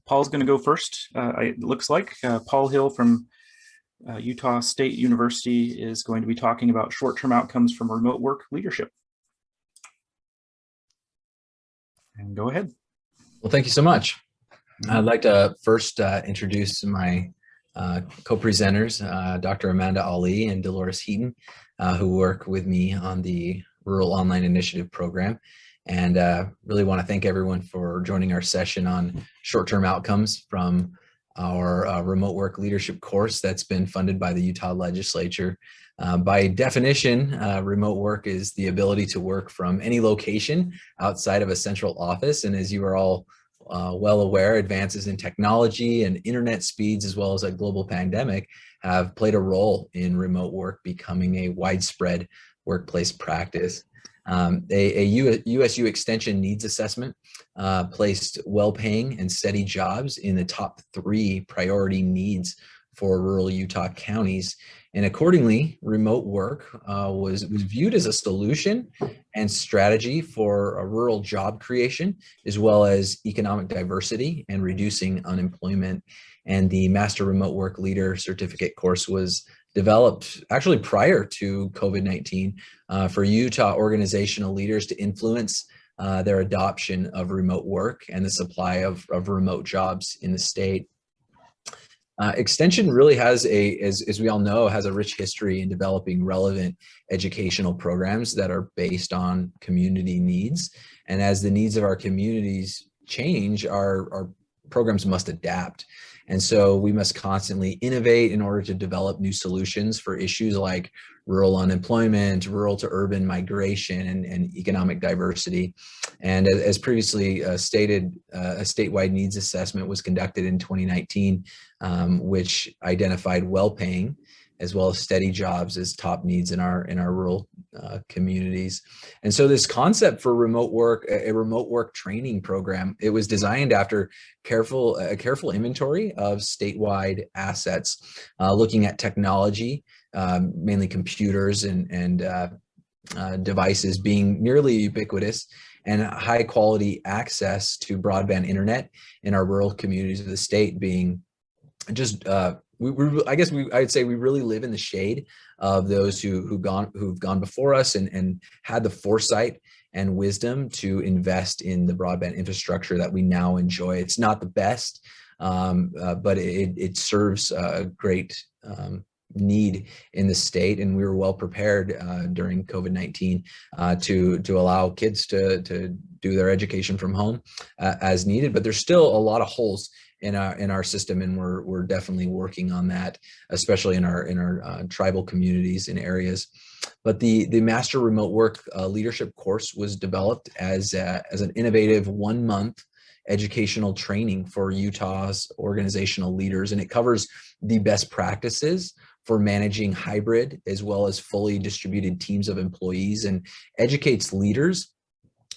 Paul's going to go first. It looks like Paul Hill from Utah State University is going to be talking about short-term outcomes from remote work leadership. And go ahead. Well, thank you so much. I'd like to first introduce my co-presenters, Dr. Amanda Ali and Dolores Heaton, who work with me on the Rural Online Initiative program. And really want to thank everyone for joining our session on short-term outcomes from our remote work leadership course that's been funded by the Utah legislature. By definition, remote work is the ability to work from any location outside of a central office. And as you are all well aware, advances in technology and internet speeds, as well as a global pandemic, have played a role in remote work becoming a widespread workplace practice. A USU Extension needs assessment placed well-paying and steady jobs in the top 3 priority needs for rural Utah counties. And accordingly, remote work was viewed as a solution and strategy for a rural job creation, as well as economic diversity and reducing unemployment. And the Master Remote Work Leader Certificate course was developed actually prior to COVID-19 for Utah organizational leaders to influence their adoption of remote work and the supply of remote jobs in the state. Extension really has as we all know, has a rich history in developing relevant educational programs that are based on community needs. And as the needs of our communities change, our programs must adapt. And so we must constantly innovate in order to develop new solutions for issues like rural unemployment, rural to urban migration, and economic diversity. And as previously stated, a statewide needs assessment was conducted in 2019, which identified well-paying as well as steady jobs as top needs in our rural communities. And so this concept for remote work, a remote work training program, it was designed after a careful inventory of statewide assets, looking at technology, mainly computers and devices being nearly ubiquitous, and high quality access to broadband internet in our rural communities of the state being just I'd say we really live in the shade of those who've gone before us and had the foresight and wisdom to invest in the broadband infrastructure that we now enjoy. It's not the best, but it serves a great need in the state, and we were well prepared during COVID-19 to allow kids to do their education from home as needed. But there's still a lot of holes in our system, and we're definitely working on that, especially in our tribal communities and areas. But the Master Remote Work Leadership course was developed as an innovative 1-month educational training for Utah's organizational leaders, and it covers the best practices for managing hybrid as well as fully distributed teams of employees, and educates leaders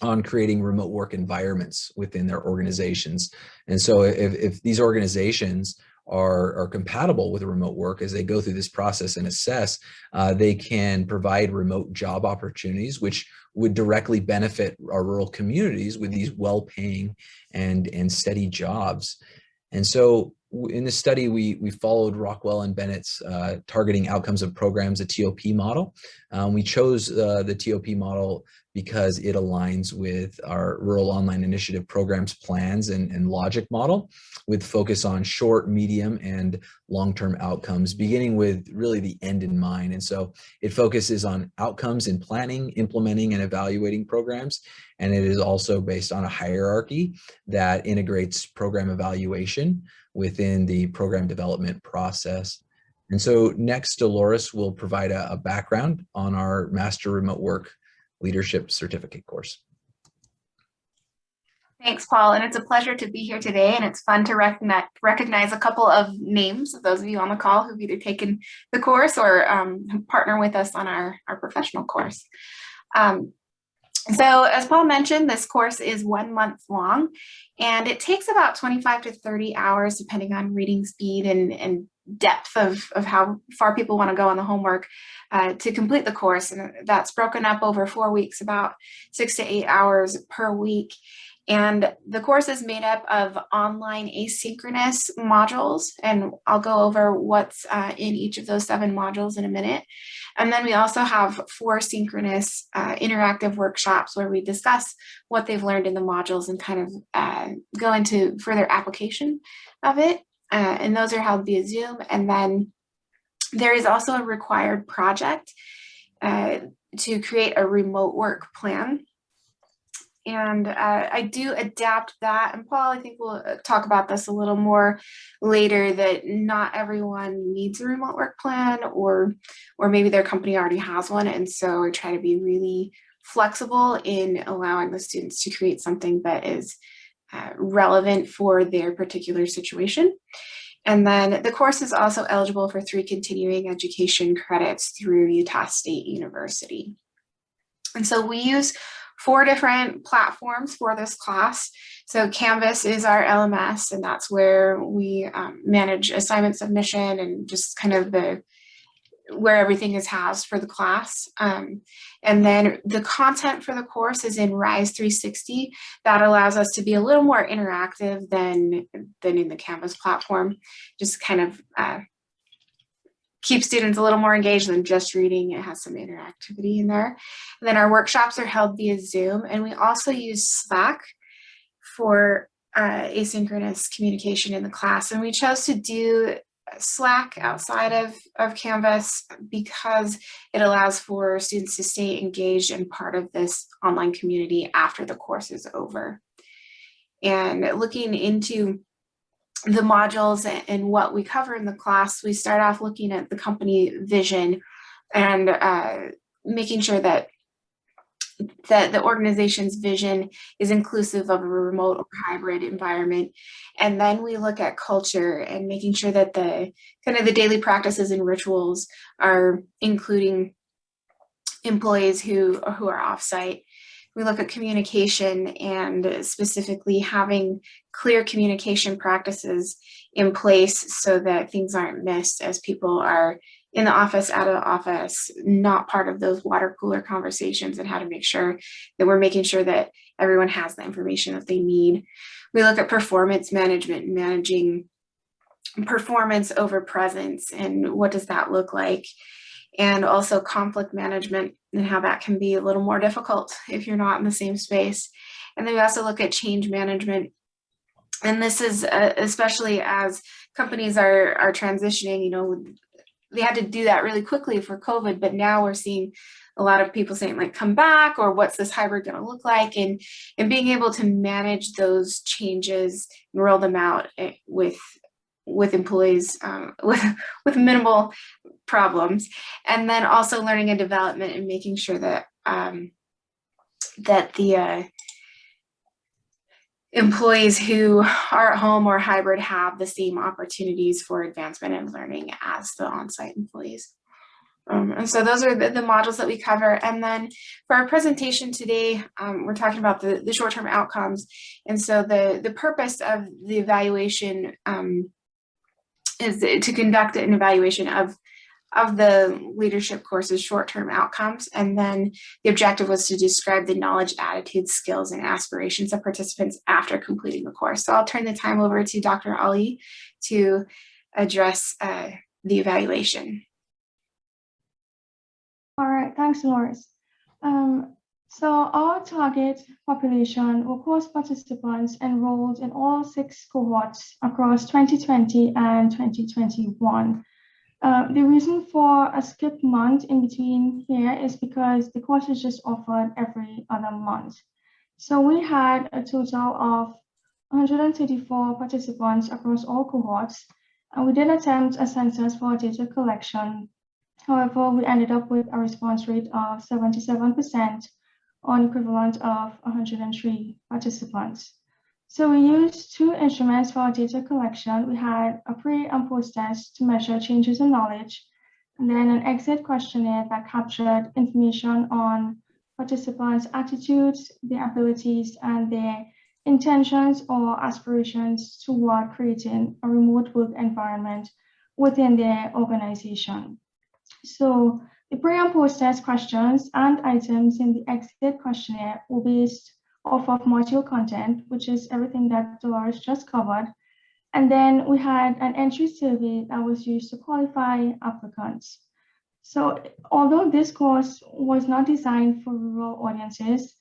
on creating remote work environments within their organizations. And so if these organizations are compatible with remote work, as they go through this process and assess, they can provide remote job opportunities, which would directly benefit our rural communities with these well-paying and steady jobs. And so in this study, we followed Rockwell and Bennett's targeting outcomes of programs, a TOP model. We chose the TOP model because it aligns with our Rural Online Initiative programs plans and logic model, with focus on short, medium, and long-term outcomes, beginning with really the end in mind. And so it focuses on outcomes in planning, implementing, and evaluating programs. And it is also based on a hierarchy that integrates program evaluation within the program development process. And so next, Dolores will provide a background on our Master Remote Work Leadership Certificate course. Thanks, Paul, and it's a pleasure to be here today, and it's fun to recognize a couple of names of those of you on the call who've either taken the course or partner with us on our professional course. So as Paul mentioned, this course is 1 month long, and it takes about 25 to 30 hours depending on reading speed and depth of how far people want to go on the homework to complete the course. And that's broken up over 4 weeks, about 6 to 8 hours per week. And the course is made up of online asynchronous modules, and I'll go over what's in each of those 7 modules in a minute. And then we also have 4 synchronous interactive workshops where we discuss what they've learned in the modules and kind of go into further application of it. And those are held via Zoom. And then there is also a required project to create a remote work plan. And I do adapt that, and Paul, I think we'll talk about this a little more later, that not everyone needs a remote work plan, or maybe their company already has one. And so I try to be really flexible in allowing the students to create something that is relevant for their particular situation. And then the course is also eligible for 3 continuing education credits through Utah State University. And so we use 4 different platforms for this class. So Canvas is our LMS, and that's where we manage assignment submission and just kind of where everything is housed for the class. And then the content for the course is in Rise 360. That allows us to be a little more interactive than in the Canvas platform, just kind of keep students a little more engaged than just reading. It has some interactivity in there. And then our workshops are held via Zoom, and we also use Slack for asynchronous communication in the class. And we chose to do Slack outside of Canvas because it allows for students to stay engaged and part of this online community after the course is over. And looking into the modules and what we cover in the class, we start off looking at the company vision and making sure that the organization's vision is inclusive of a remote or hybrid environment. And then we look at culture and making sure that the kind of the daily practices and rituals are including employees who are off-site. We look at communication and specifically having clear communication practices in place so that things aren't missed as people are in the office, out of the office, not part of those water cooler conversations, and how to make sure that we're making sure that everyone has the information that they need. We look at performance management, managing performance over presence, and what does that look like? And also conflict management and how that can be a little more difficult if you're not in the same space. And then we also look at change management. And this is especially as companies are transitioning, you know, they had to do that really quickly for COVID, but now we're seeing a lot of people saying like, come back, or what's this hybrid going to look like? And being able to manage those changes and roll them out with employees with minimal problems. And then also learning and development and making sure that that the employees who are at home or hybrid have the same opportunities for advancement and learning as the on-site employees. And so those are the modules that we cover. And then for our presentation today, we're talking about the short-term outcomes. And so the purpose of the evaluation is to conduct an evaluation of the leadership course's short-term outcomes. And then the objective was to describe the knowledge, attitudes, skills, and aspirations of participants after completing the course. So I'll turn the time over to Dr. Ali to address the evaluation. All right, thanks, Dolores. So our target population were course participants enrolled in all 6 cohorts across 2020 and 2021. The reason for a skipped month in between here is because the course is just offered every other month. So we had a total of 134 participants across all cohorts, and we did attempt a census for data collection. However, we ended up with a response rate of 77% on equivalent of 103 participants. So we used 2 instruments for our data collection. We had a pre and post test to measure changes in knowledge, and then an exit questionnaire that captured information on participants' attitudes, their abilities, and their intentions or aspirations toward creating a remote work environment within their organization. So the pre and post test questions and items in the exit questionnaire were based off of module content, which is everything that Dolores just covered. And then we had an entry survey that was used to qualify applicants. So although this course was not designed for rural audiences,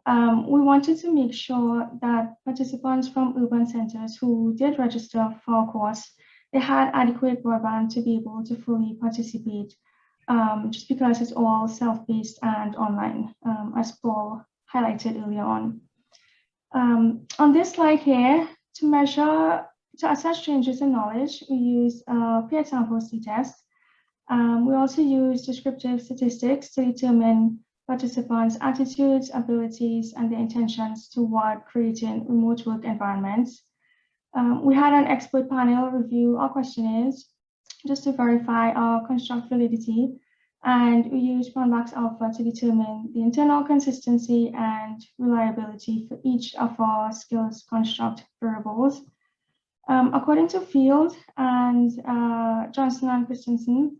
we wanted to make sure that participants from urban centers who did register for our course, they had adequate broadband to be able to fully participate, just because it's all self-paced and online, as Paul highlighted earlier on. On this slide here, to assess changes in knowledge, we use a peer example test. We also use descriptive statistics to determine participants' attitudes, abilities, and their intentions toward creating remote work environments. We had an expert panel review our questionnaires just to verify our construct validity, and we used Cronbach's alpha to determine the internal consistency and reliability for each of our skills construct variables. According to Field and Johnson and Christensen,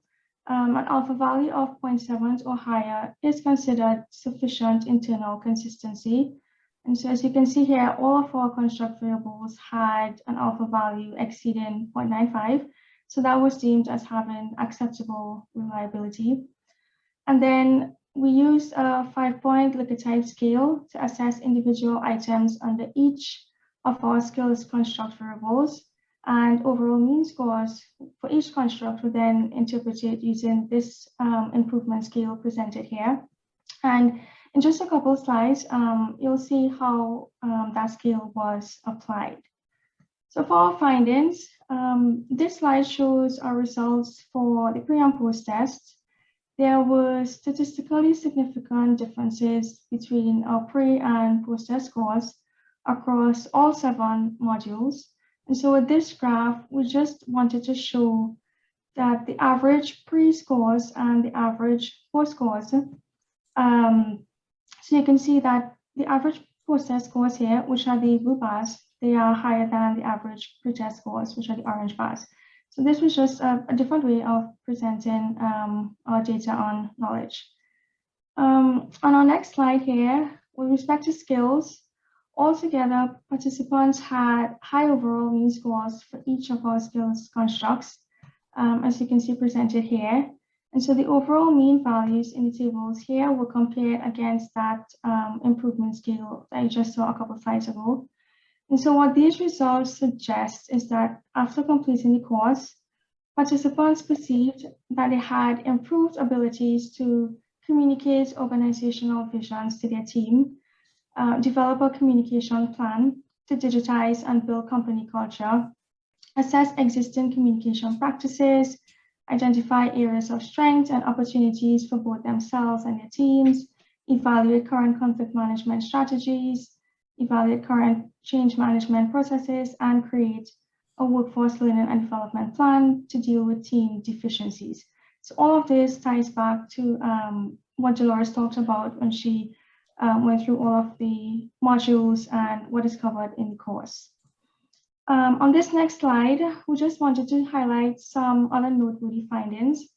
an alpha value of 0.7 or higher is considered sufficient internal consistency. And so as you can see here, all of our construct variables had an alpha value exceeding 0.95. So that was deemed as having acceptable reliability. And then we used a 5-point Likert type scale to assess individual items under each of our skills construct variables. And overall mean scores for each construct were then interpreted using this improvement scale presented here. And in just a couple of slides, you'll see how that scale was applied. So for our findings, this slide shows our results for the pre and post tests. There were statistically significant differences between our pre and post test scores across all 7 modules. And so with this graph, we just wanted to show that the average pre-scores and the average post-scores. So you can see that the average post-test scores here, which are the blue bars, they are higher than the average pre-test scores, which are the orange bars. So this was just a different way of presenting our data on knowledge. On our next slide here, with respect to skills, altogether, participants had high overall mean scores for each of our skills constructs, as you can see presented here. And so the overall mean values in the tables here were compared against that improvement scale that I just saw a couple of slides ago. And so what these results suggest is that after completing the course, participants perceived that they had improved abilities to communicate organizational visions to their team, develop a communication plan to digitize and build company culture, assess existing communication practices, identify areas of strength and opportunities for both themselves and their teams, evaluate current conflict management strategies, evaluate current change management processes, and create a workforce learning and development plan to deal with team deficiencies. So all of this ties back to what Dolores talked about when she went through all of the modules and what is covered in the course. On this next slide, we just wanted to highlight some other noteworthy findings.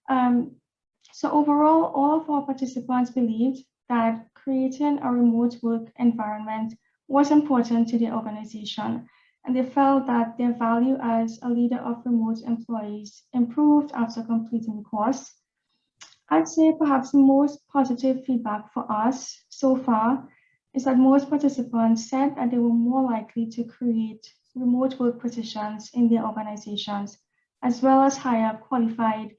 So overall, all of our participants believed that creating a remote work environment was important to their organization, and they felt that their value as a leader of remote employees improved after completing the course. I'd say perhaps the most positive feedback for us so far is that most participants said that they were more likely to create remote work positions in their organizations, as well as hire qualified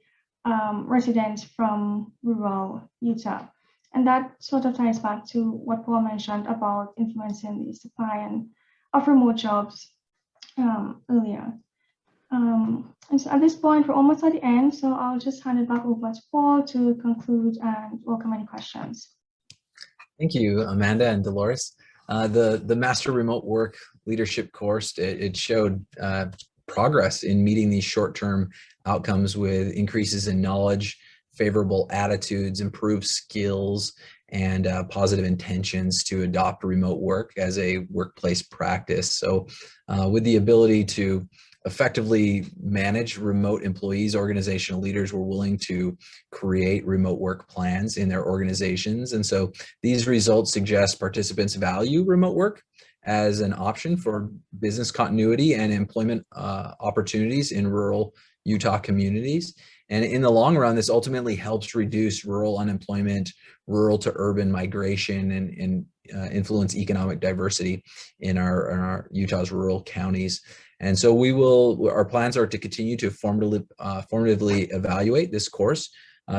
residents from rural Utah. And that sort of ties back to what Paul mentioned about influencing the supply of remote jobs earlier. And so at this point, we're almost at the end, so I'll just hand it back over to Paul to conclude and welcome any questions. Thank you, Amanda and Dolores. The Master Remote Work Leadership course, it showed progress in meeting these short-term outcomes with increases in knowledge, favorable attitudes, improved skills, and positive intentions to adopt remote work as a workplace practice. So with the ability to effectively manage remote employees. Organizational leaders were willing to create remote work plans in their organizations. And so these results suggest participants value remote work as an option for business continuity and employment opportunities in rural Utah communities. And in the long run, this ultimately helps reduce rural unemployment, rural to urban migration, and influence economic diversity in our Utah's rural counties. And so our plans are to continue to formatively evaluate this course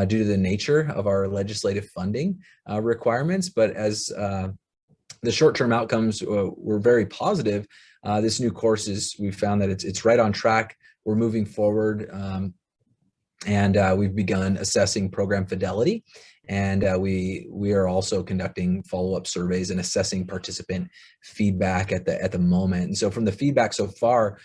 due to the nature of our legislative funding requirements. But as the short-term outcomes were very positive, this new course we found that it's right on track. We're moving forward, and we've begun assessing program fidelity. And we are also conducting follow-up surveys and assessing participant feedback at the moment. And so from the feedback so far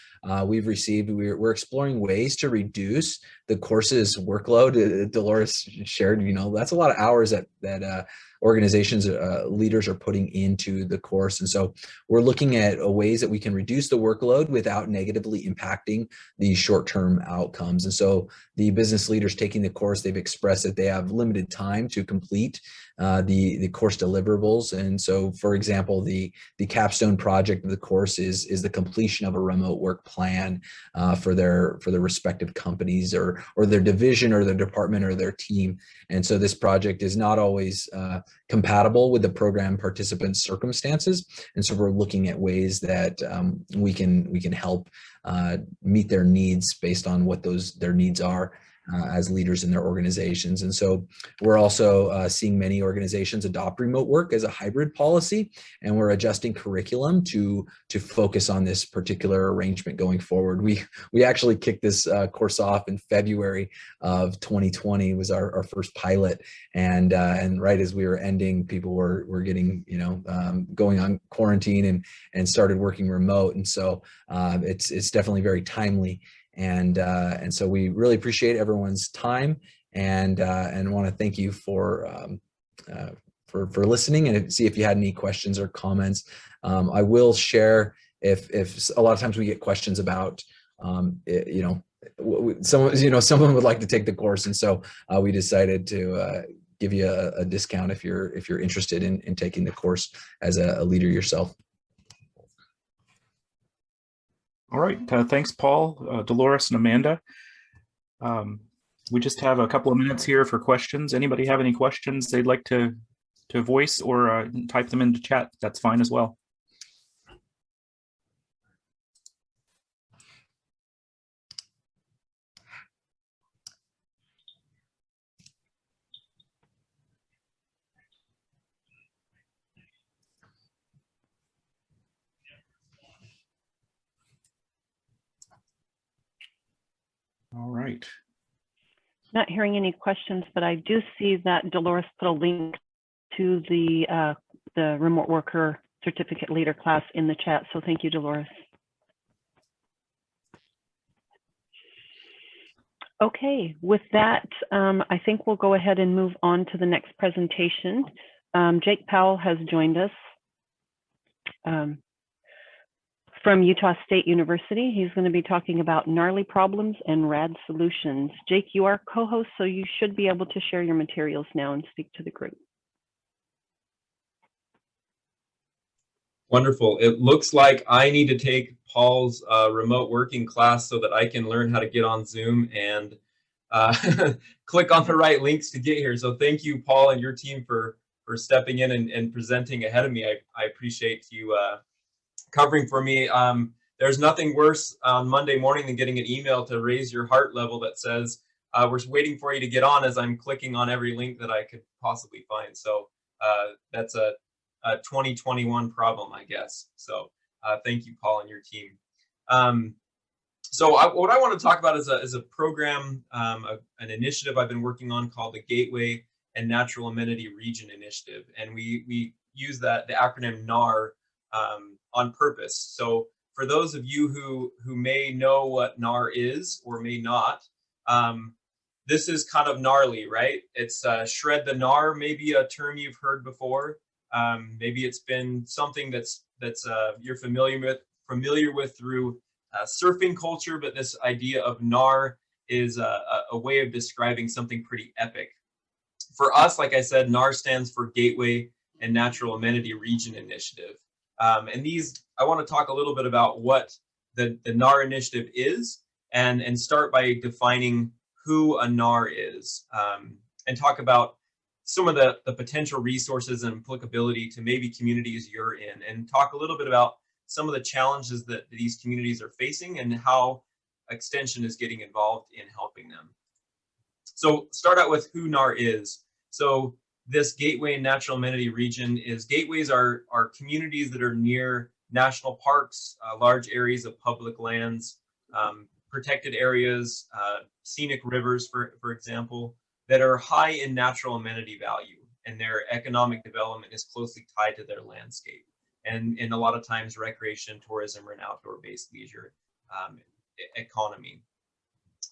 we've received, we're exploring ways to reduce the course's workload. Dolores shared, that's a lot of hours that organizations, leaders are putting into the course. And so we're looking at ways that we can reduce the workload without negatively impacting the short-term outcomes. And so the business leaders taking the course, they've expressed that they have limited time to complete the course deliverables. And so, for example, the capstone project of the course is the completion of a remote work plan for their respective companies or their division or their department or their team. And so this project is not always compatible with the program participants' circumstances. And so we're looking at ways that we can help meet their needs based on what their needs are as leaders in their organizations. And so we're also seeing many organizations adopt remote work as a hybrid policy, and we're adjusting curriculum to focus on this particular arrangement going forward. We actually kicked this course off in February of 2020 was our first pilot, and right as we were ending, people were getting going on quarantine and started working remote. And so it's definitely very timely. And so we really appreciate everyone's time and want to thank you for listening, and see if you had any questions or comments. I will share if a lot of times we get questions about someone would like to take the course, and so we decided to give you a discount if you're interested in taking the course as a leader yourself. All right, thanks, Paul, Dolores, and Amanda. We just have a couple of minutes here for questions. Anybody have any questions they'd like to voice or type them into chat? That's fine as well. All right. Not hearing any questions, but I do see that Dolores put a link to the remote worker certificate leader class in the chat. So thank you, Dolores. Okay, with that, I think we'll go ahead and move on to the next presentation. Jake Powell has joined us from Utah State University. He's going to be talking about gnarly problems and rad solutions. Jake, you are co-host, so you should be able to share your materials now and speak to the group. Wonderful. It looks like I need to take Paul's remote working class so that I can learn how to get on Zoom and click on the right links to get here. So thank you, Paul, and your team for stepping in and presenting ahead of me. I appreciate you covering for me. There's nothing worse on Monday morning than getting an email to raise your heart level that says, we're waiting for you to get on, as I'm clicking on every link that I could possibly find. So that's a 2021 problem, I guess. So thank you, Paul, and your team. What I want to talk about is a program, an initiative I've been working on called the Gateway and Natural Amenity Region Initiative. And we use the acronym NAR on purpose. So for those of you who may know what NAR is or may not, this is kind of gnarly, right? It's shred the NAR, maybe a term you've heard before. Maybe it's been something that's you're familiar with through surfing culture, but this idea of NAR is a way of describing something pretty epic. For us, like I said, NAR stands for Gateway and Natural Amenity Region Initiative. And these, I want to talk a little bit about what the NAR initiative is, and start by defining who a NAR is, and talk about some of the potential resources and applicability to maybe communities you're in, and talk a little bit about some of the challenges that these communities are facing and how Extension is getting involved in helping them. So start out with who NAR is. So this Gateway and Natural Amenity Region is, gateways are communities that are near national parks, large areas of public lands, protected areas, scenic rivers, for example, that are high in natural amenity value, and their economic development is closely tied to their landscape. And a lot of times recreation, tourism, or an outdoor-based leisure economy.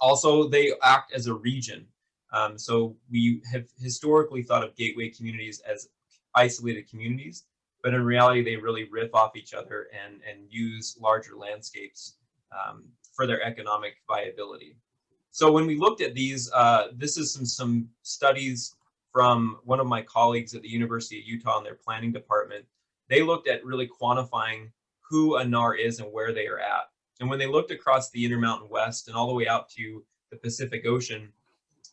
Also, they act as a region. So we have historically thought of gateway communities as isolated communities, but in reality, they really riff off each other and use larger landscapes for their economic viability. So when we looked at these, this is some studies from one of my colleagues at the University of Utah in their planning department. They looked at really quantifying who a NAR is and where they are at. And when they looked across the Intermountain West and all the way out to the Pacific Ocean,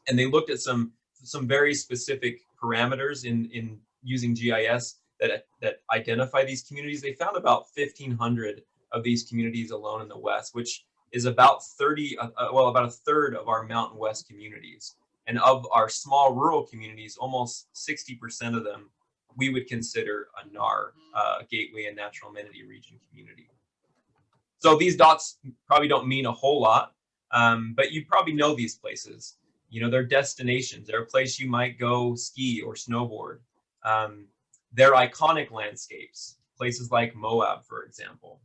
and they looked at some very specific parameters in using GIS that identify these communities, they found about 1,500 of these communities alone in the West, which is about about a third of our Mountain West communities. And of our small rural communities, almost 60% of them we would consider a NAR, Gateway and Natural Amenity Region community. So these dots probably don't mean a whole lot, but you probably know these places. You know, they're destinations. They're a place you might go ski or snowboard. They're iconic landscapes, places like Moab, for example.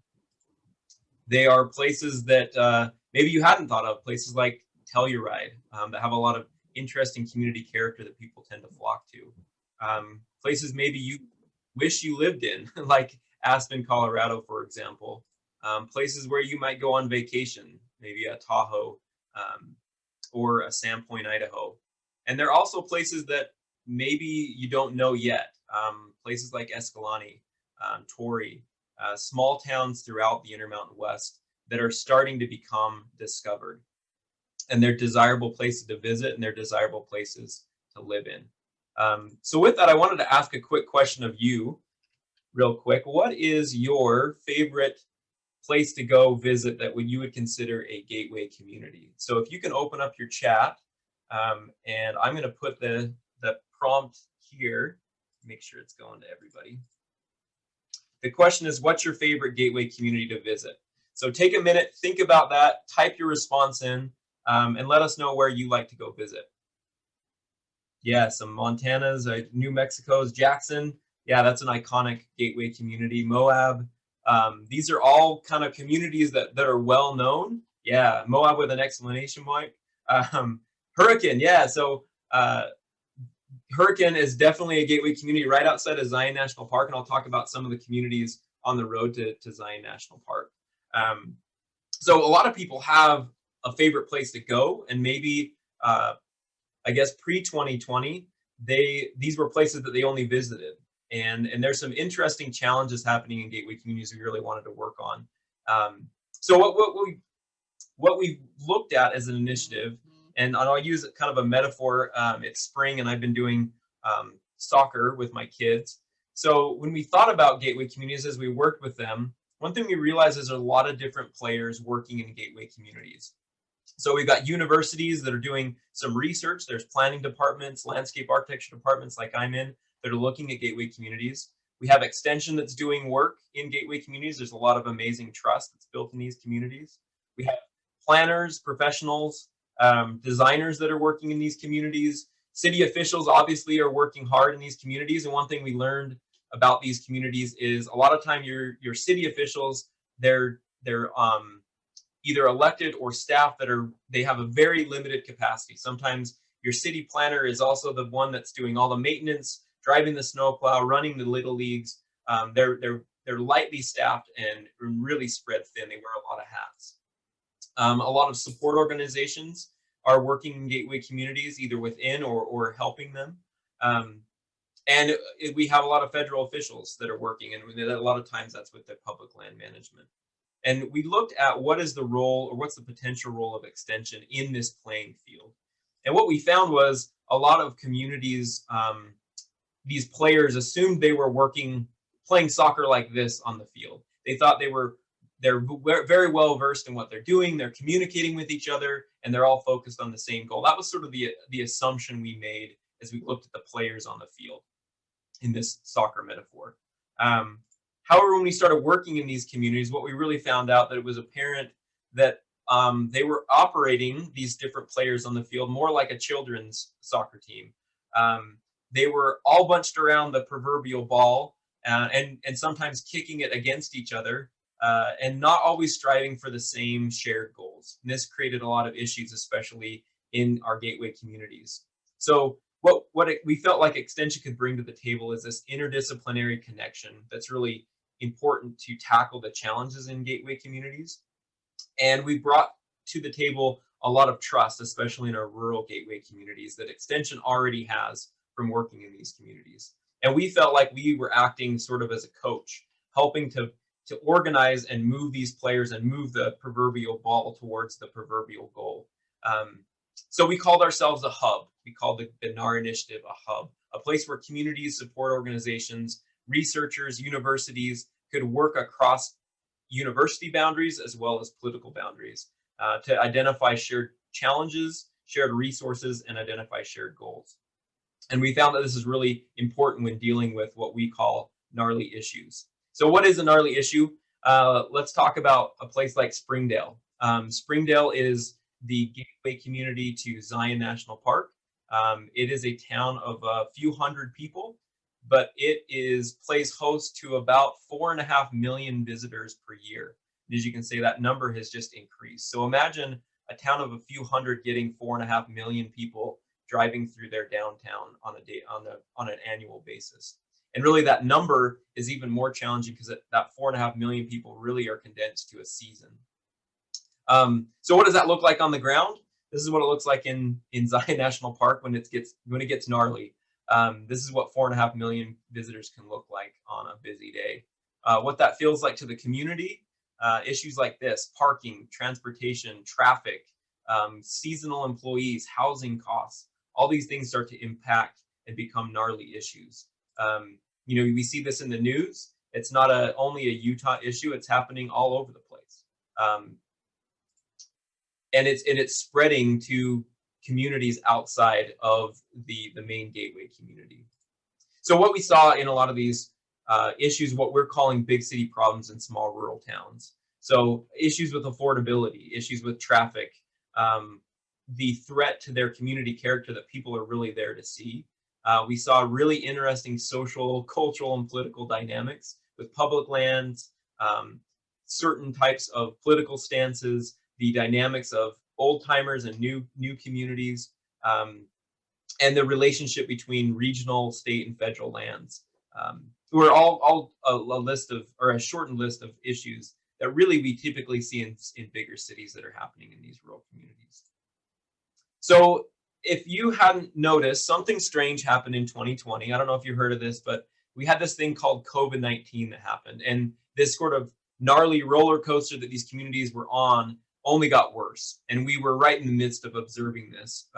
They are places that maybe you hadn't thought of, places like Telluride, that have a lot of interesting community character that people tend to flock to. Places maybe you wish you lived in, like Aspen, Colorado, for example. Places where you might go on vacation, maybe a Tahoe or a Sandpoint, Idaho. And there are also places that maybe you don't know yet. Places like Escalante, Torrey, small towns throughout the Intermountain West that are starting to become discovered. And they're desirable places to visit, and they're desirable places to live in. So with that, I wanted to ask a quick question of you, real quick. What is your favorite place to go visit that you would consider a gateway community? So if you can open up your chat, and I'm going to put the prompt here, make sure it's going to everybody. The question is, what's your favorite gateway community to visit? So take a minute, think about that, type your response in, and let us know where you like to go visit. Yeah, some Montana's, New Mexico's, Jackson. Yeah, that's an iconic gateway community. Moab. These are all kind of communities that are well known. Yeah, Moab with an exclamation mark. Hurricane, yeah, so Hurricane is definitely a gateway community right outside of Zion National Park, and I'll talk about some of the communities on the road to Zion National Park. So a lot of people have a favorite place to go, and maybe, I guess pre-2020, these were places that they only visited. And there's some interesting challenges happening in gateway communities we really wanted to work on. So what we looked at as an initiative, and I'll use kind of a metaphor. It's spring, and I've been doing soccer with my kids. So when we thought about gateway communities, as we worked with them, one thing we realized is there's a lot of different players working in gateway communities. So we've got universities that are doing some research. There's planning departments, landscape architecture departments like I'm in, that are looking at gateway communities. We have Extension that's doing work in gateway communities. There's a lot of amazing trust that's built in these communities. We have planners, professionals, designers that are working in these communities. City officials obviously are working hard in these communities. And one thing we learned about these communities is a lot of time your city officials, they're either elected or staff they have a very limited capacity. Sometimes your city planner is also the one that's doing all the maintenance, driving the snowplow, running the little leagues. They're they're lightly staffed and really spread thin. They wear a lot of hats. A lot of support organizations are working in gateway communities, either within or helping them. And we have a lot of federal officials that are working, and a lot of times that's with the public land management. And we looked at what is the role, or what's the potential role of extension in this playing field. And what we found was a lot of communities, these players assumed they were playing soccer like this on the field. They thought they're very well versed in what they're doing, they're communicating with each other, and they're all focused on the same goal. That was sort of the assumption we made as we looked at the players on the field in this soccer metaphor. However, when we started working in these communities, what we really found out that it was apparent that they were operating these different players on the field more like a children's soccer team. They were all bunched around the proverbial ball and sometimes kicking it against each other and not always striving for the same shared goals. And this created a lot of issues, especially in our gateway communities. So we felt like extension could bring to the table is this interdisciplinary connection that's really important to tackle the challenges in gateway communities. And we brought to the table a lot of trust, especially in our rural gateway communities, that extension already has from working in these communities. And we felt like we were acting sort of as a coach, helping to organize and move these players and move the proverbial ball towards the proverbial goal. So we called ourselves a hub. We called the GNAR initiative a hub, a place where communities, support organizations, researchers, universities could work across university boundaries as well as political boundaries to identify shared challenges, shared resources, and identify shared goals. And we found that this is really important when dealing with what we call gnarly issues. So what is a gnarly issue? Let's talk about a place like Springdale. Springdale is the gateway community to Zion National Park. It is a town of a few hundred people, but it plays host to about 4.5 million visitors per year. And as you can see, that number has just increased. So imagine a town of a few hundred getting 4.5 million people driving through their downtown on an annual basis. And really that number is even more challenging because that 4.5 million people really are condensed to a season. So what does that look like on the ground? This is what it looks like in Zion National Park when it gets gnarly. This is what 4.5 million visitors can look like on a busy day. What that feels like to the community, issues like this: parking, transportation, traffic, seasonal employees, housing costs, all these things start to impact and become gnarly issues. We see this in the news. It's not only a Utah issue, it's happening all over the place. And it's spreading to communities outside of the main gateway community. So what we saw in a lot of these issues, what we're calling big city problems in small rural towns. So issues with affordability, issues with traffic, the threat to their community character that people are really there to see. We saw really interesting social, cultural, and political dynamics with public lands, certain types of political stances, the dynamics of old timers and new communities, and the relationship between regional, state, and federal lands. We're all a shortened list of issues that really we typically see in bigger cities that are happening in these rural communities. So if you hadn't noticed, something strange happened in 2020. I don't know if you heard of this, but we had this thing called COVID-19 that happened, and this sort of gnarly roller coaster that these communities were on only got worse, and we were right in the midst of observing this.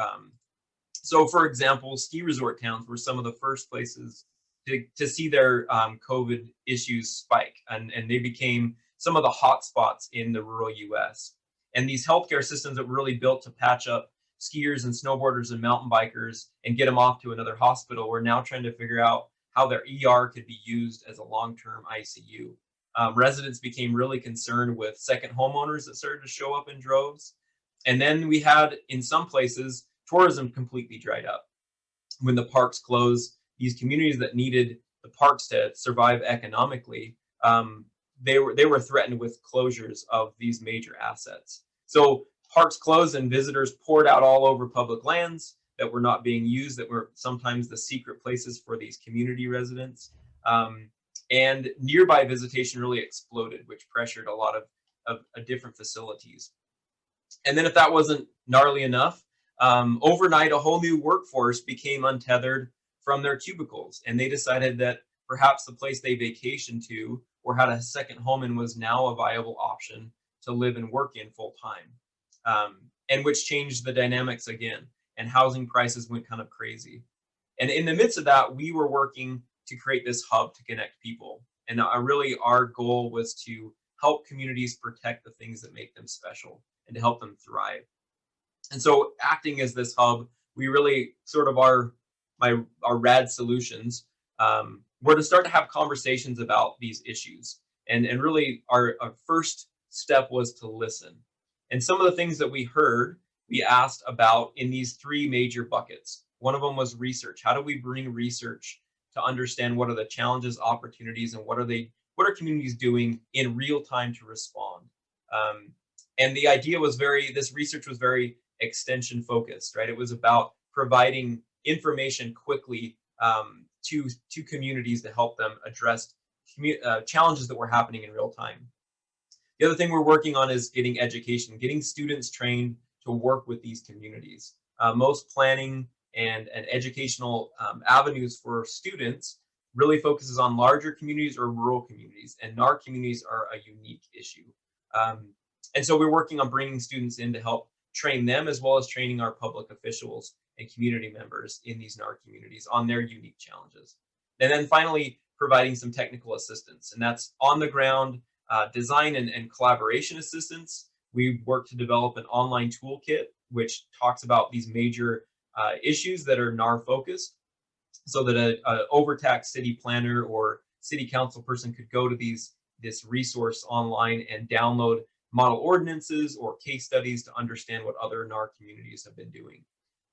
So for example, ski resort towns were some of the first places to see their COVID issues spike, and they became some of the hot spots in the rural US. And these healthcare systems that were really built to patch up skiers and snowboarders and mountain bikers and get them off to another hospital, we're now trying to figure out how their ER could be used as a long-term ICU. Residents became really concerned with second homeowners that started to show up in droves. And then we had, in some places, tourism completely dried up. When the parks closed, these communities that needed the parks to survive economically, they were threatened with closures of these major assets. So parks closed and visitors poured out all over public lands that were not being used, that were sometimes the secret places for these community residents. and nearby visitation really exploded, which pressured a lot of different facilities. And then if that wasn't gnarly enough, overnight, a whole new workforce became untethered from their cubicles, and they decided that perhaps the place they vacationed to or had a second home in was now a viable option to live and work in full time, and which changed the dynamics again, and housing prices went kind of crazy. And in the midst of that, we were working to create this hub to connect people. And really our goal was to help communities protect the things that make them special and to help them thrive. And so acting as this hub, we really sort of our RAD solutions were to start to have conversations about these issues. And really our first step was to listen. And some of the things that we heard, we asked about in these three major buckets. One of them was research. How do we bring research to understand what are the challenges, opportunities, and what are communities doing in real time to respond? And the idea was this research was very extension focused, right? It was about providing information quickly to communities to help them address challenges that were happening in real time. The other thing we're working on is getting education, getting students trained to work with these communities. Most planning and educational avenues for students really focuses on larger communities or rural communities, and NAR communities are a unique issue. And so we're working on bringing students in to help train them, as well as training our public officials and community members in these NAR communities on their unique challenges. And then finally, providing some technical assistance, and that's on the ground design and collaboration assistance. We work to develop an online toolkit, which talks about these major issues that are NAR focused, so that a overtaxed city planner or city council person could go to this resource online and download model ordinances or case studies to understand what other NAR communities have been doing.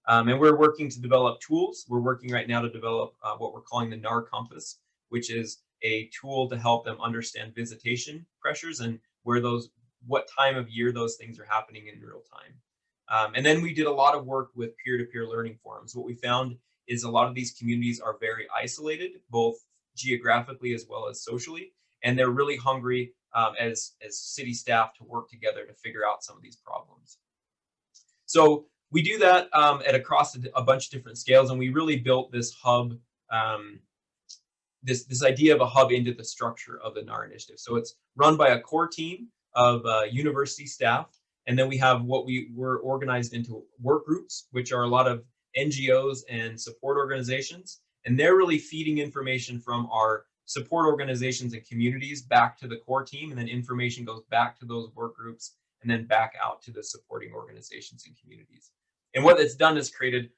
And we're working to develop tools. We're working right now to develop what we're calling the NAR Compass, which is a tool to help them understand visitation pressures and what time of year those things are happening in real time. And then we did a lot of work with peer-to-peer learning forums. What we found is a lot of these communities are very isolated, both geographically as well as socially, and they're really hungry as city staff to work together to figure out some of these problems. So we do that across a bunch of different scales, and we really built this hub, this idea of a hub into the structure of the NAR initiative. So it's run by a core team of university staff, and then we have what we were organized into work groups, which are a lot of NGOs and support organizations, and they're really feeding information from our support organizations and communities back to the core team, and then information goes back to those work groups and then back out to the supporting organizations and communities. And what it's done is created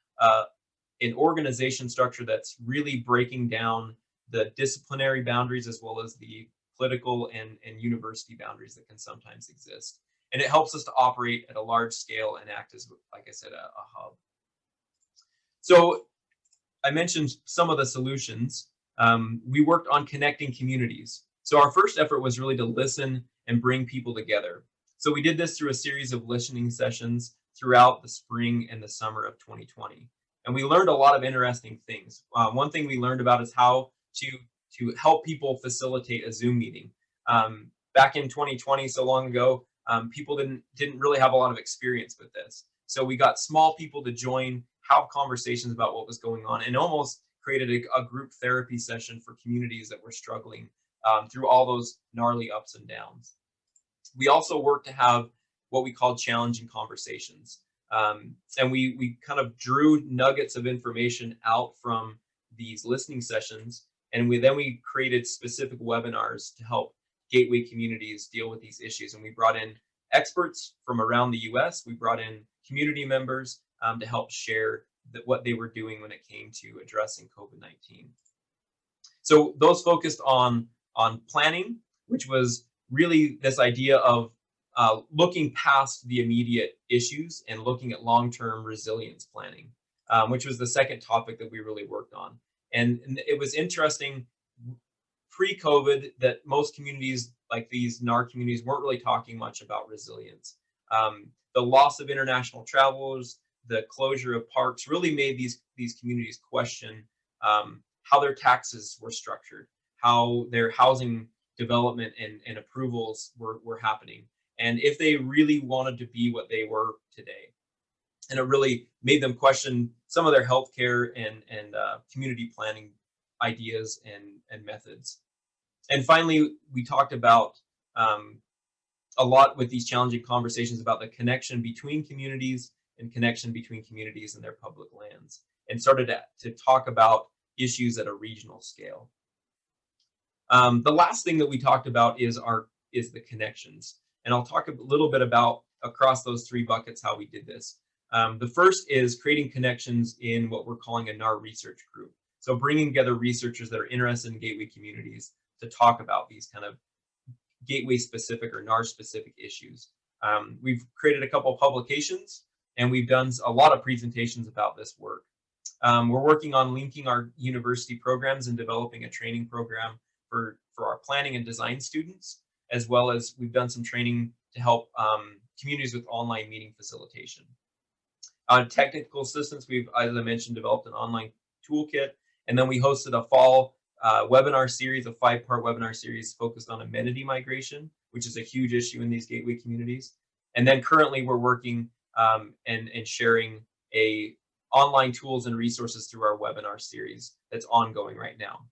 an organization structure that's really breaking down the disciplinary boundaries as well as the political and university boundaries that can sometimes exist. And it helps us to operate at a large scale and act as, like I said, a hub. So I mentioned some of the solutions. We worked on connecting communities. So our first effort was really to listen and bring people together. So we did this through a series of listening sessions throughout the spring and the summer of 2020. And we learned a lot of interesting things. One thing we learned about is how to help people facilitate a Zoom meeting. Back in 2020, so long ago, people didn't really have a lot of experience with this. So we got small people to join, have conversations about what was going on, and almost created a group therapy session for communities that were struggling through all those gnarly ups and downs. We also worked to have what we called challenging conversations. And we kind of drew nuggets of information out from these listening sessions, and we created specific webinars to help gateway communities deal with these issues. And we brought in experts from around the US. We brought in community members to help share what they were doing when it came to addressing COVID-19. So those focused on planning, which was really this idea of looking past the immediate issues and looking at long-term resilience planning, which was the second topic that we really worked on. And it was interesting pre-COVID that most communities, like these NAR communities, weren't really talking much about resilience. The loss of international travelers, the closure of parks really made these communities question how their taxes were structured, how their housing development and approvals were happening, and if they really wanted to be what they were today. And it really made them question some of their healthcare and community planning ideas and methods. And finally, we talked about a lot with these challenging conversations about the connection between communities and connection between communities and their public lands, and started to talk about issues at a regional scale. The last thing that we talked about is the connections, and I'll talk a little bit about across those three buckets how we did this. The first is creating connections in what we're calling a NAR research group. So bringing together researchers that are interested in gateway communities to talk about these kind of gateway specific or NAR specific issues. We've created a couple of publications, and we've done a lot of presentations about this work. We're working on linking our university programs and developing a training program for our planning and design students, as well as we've done some training to help communities with online meeting facilitation. On technical assistance, we've, as I mentioned, developed an online toolkit, and then we hosted a fall webinar series, a 5-part webinar series focused on amenity migration, which is a huge issue in these gateway communities. And then currently we're working and sharing online tools and resources through our webinar series that's ongoing right now.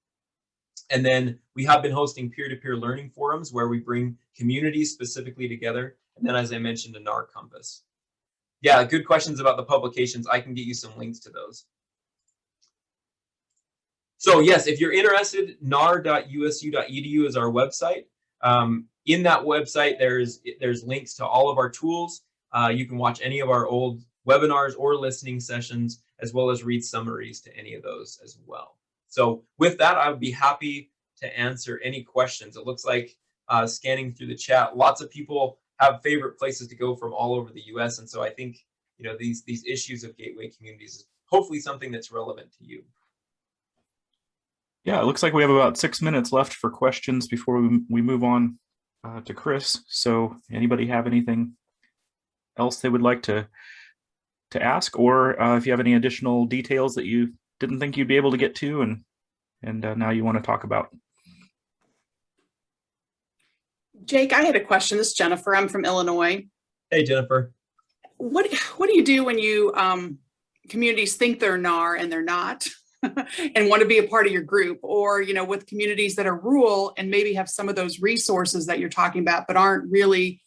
And then we have been hosting peer-to-peer learning forums where we bring communities specifically together. And then, as I mentioned, a NAR compass. Yeah, good questions about the publications. I can get you some links to those. So yes, if you're interested, nar.usu.edu is our website. In that website, there's links to all of our tools. You can watch any of our old webinars or listening sessions, as well as read summaries to any of those as well. So with that, I would be happy to answer any questions. It looks like scanning through the chat, lots of people have favorite places to go from all over the US. And so I think, you know, these issues of gateway communities is hopefully something that's relevant to you. Yeah, it looks like we have about 6 minutes left for questions before we move on to Chris. So anybody have anything else they would like to ask, or if you have any additional details that you didn't think you'd be able to get to and now you want to talk about? Jake, I had a question. This is Jennifer. I'm from Illinois. Hey, Jennifer. What do you do when you communities think they're NAR and they're not and want to be a part of your group, or, you know, with communities that are rural and maybe have some of those resources that you're talking about, but aren't really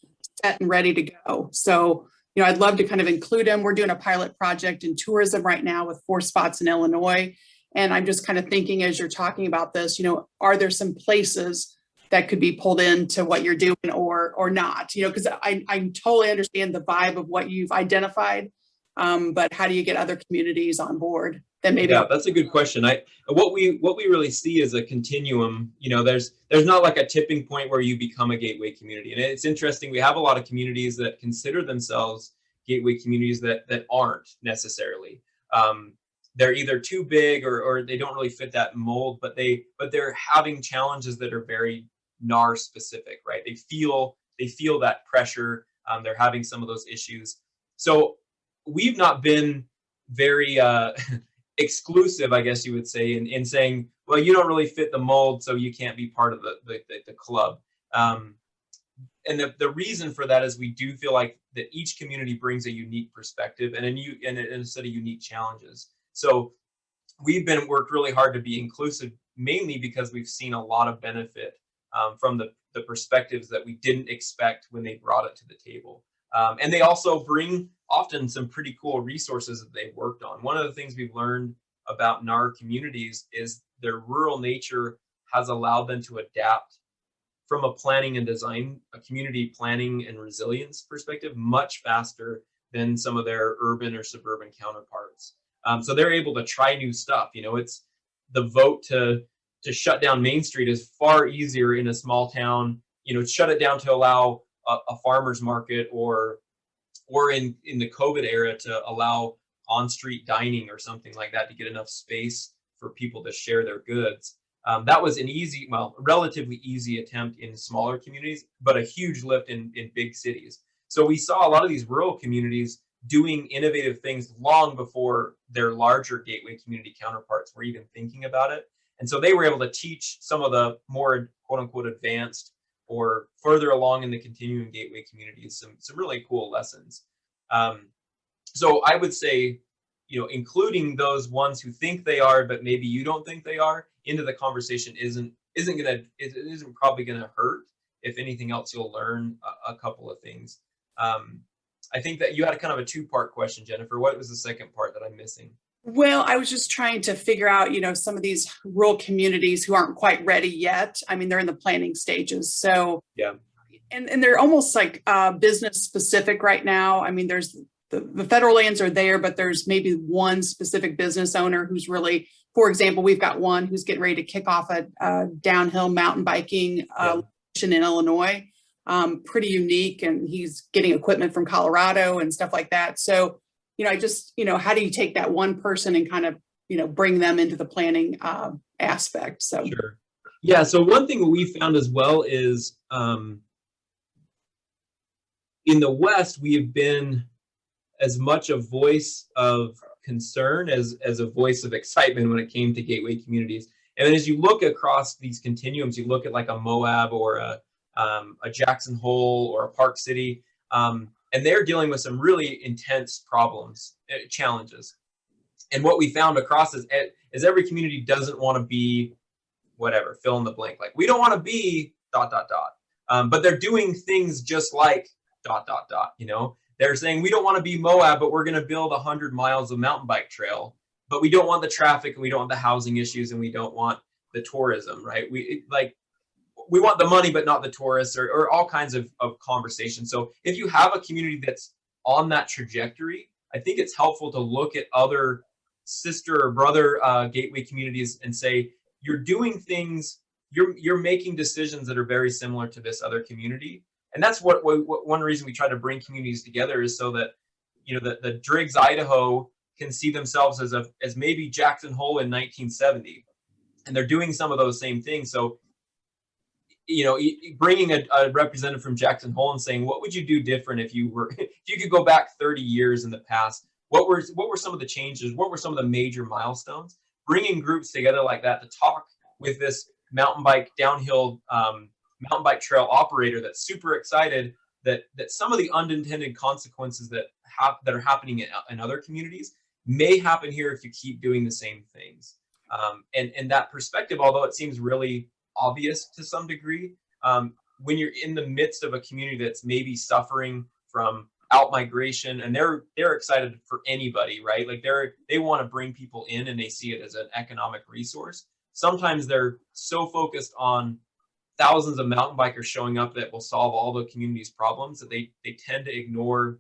set and ready to go? So, you know, I'd love to kind of include them. We're doing a pilot project in tourism right now with 4 spots in Illinois. And I'm just kind of thinking, as you're talking about this, you know, are there some places that could be pulled into what you're doing or not? You know, because I totally understand the vibe of what you've identified, but how do you get other communities on board? That maybe. Yeah, that's a good question. What we really see is a continuum. You know, there's not like a tipping point where you become a gateway community. And it's interesting, we have a lot of communities that consider themselves gateway communities that aren't necessarily. They're either too big or they don't really fit that mold, but they're having challenges that are very NAR specific, right? They feel that pressure. They're having some of those issues. So we've not been very exclusive, I guess you would say, in saying, well, you don't really fit the mold, so you can't be part of the club. And the reason for that is we do feel like that each community brings a unique perspective and a set of unique challenges. So we've worked really hard to be inclusive, mainly because we've seen a lot of benefit from the perspectives that we didn't expect when they brought it to the table. And they also bring often some pretty cool resources that they've worked on. One of the things we've learned about NAR communities is their rural nature has allowed them to adapt from a planning and design, a community planning and resilience perspective, much faster than some of their urban or suburban counterparts. So they're able to try new stuff. You know, it's the vote to shut down Main Street is far easier in a small town. You know, shut it down to allow a farmer's market or in the COVID era to allow on-street dining or something like that to get enough space for people to share their goods. That was relatively easy attempt in smaller communities, but a huge lift in big cities. So we saw a lot of these rural communities doing innovative things long before their larger gateway community counterparts were even thinking about it. And so they were able to teach some of the more quote unquote advanced or further along in the continuing gateway communities some really cool lessons. So I would say, including those ones who think they are, but maybe you don't think they are, into the conversation isn't probably gonna hurt. If anything else, you'll learn a couple of things. I think that you had a kind of a two-part question, Jennifer. What was the second part that I'm missing? Well, I was just trying to figure out, some of these rural communities who aren't quite ready yet. I mean, they're in the planning stages. So yeah, and they're almost like business specific right now. I mean, there's the federal lands are there, but there's maybe one specific business owner who's really, for example, we've got one who's getting ready to kick off a downhill mountain biking location in Illinois. Pretty unique, and he's getting equipment from Colorado and stuff like that. So, I just, how do you take that one person and kind of, bring them into the planning aspect? So sure. Yeah. So one thing we found as well is in the West, we have been as much a voice of concern as a voice of excitement when it came to gateway communities. And as you look across these continuums, you look at like a Moab or a Jackson Hole or a Park City, and they're dealing with some really intense problems, challenges. And what we found across is every community doesn't want to be whatever, fill in the blank. Like, we don't want to be ... but they're doing things just like ... They're saying we don't want to be Moab, but we're going to build 100 miles of mountain bike trail. But we don't want the traffic, and we don't want the housing issues, and we don't want the tourism, right? We want the money, but not the tourists, or all kinds of conversations. So if you have a community that's on that trajectory, I think it's helpful to look at other sister or brother gateway communities and say, you're doing things, you're making decisions that are very similar to this other community. And that's what one reason we try to bring communities together is so that, the Driggs, Idaho can see themselves as maybe Jackson Hole in 1970. And they're doing some of those same things. So, bringing a representative from Jackson Hole and saying, what would you do different if you could go back 30 years in the past? What were some of the changes? What were some of the major milestones? Bringing groups together like that to talk with this mountain bike downhill mountain bike trail operator that's super excited that some of the unintended consequences that are happening in other communities may happen here if you keep doing the same things. And that perspective, although it seems really obvious to some degree, when you're in the midst of a community that's maybe suffering from out-migration, and they're excited for anybody, right? Like they want to bring people in, and they see it as an economic resource. Sometimes they're so focused on thousands of mountain bikers showing up that will solve all the community's problems that they tend to ignore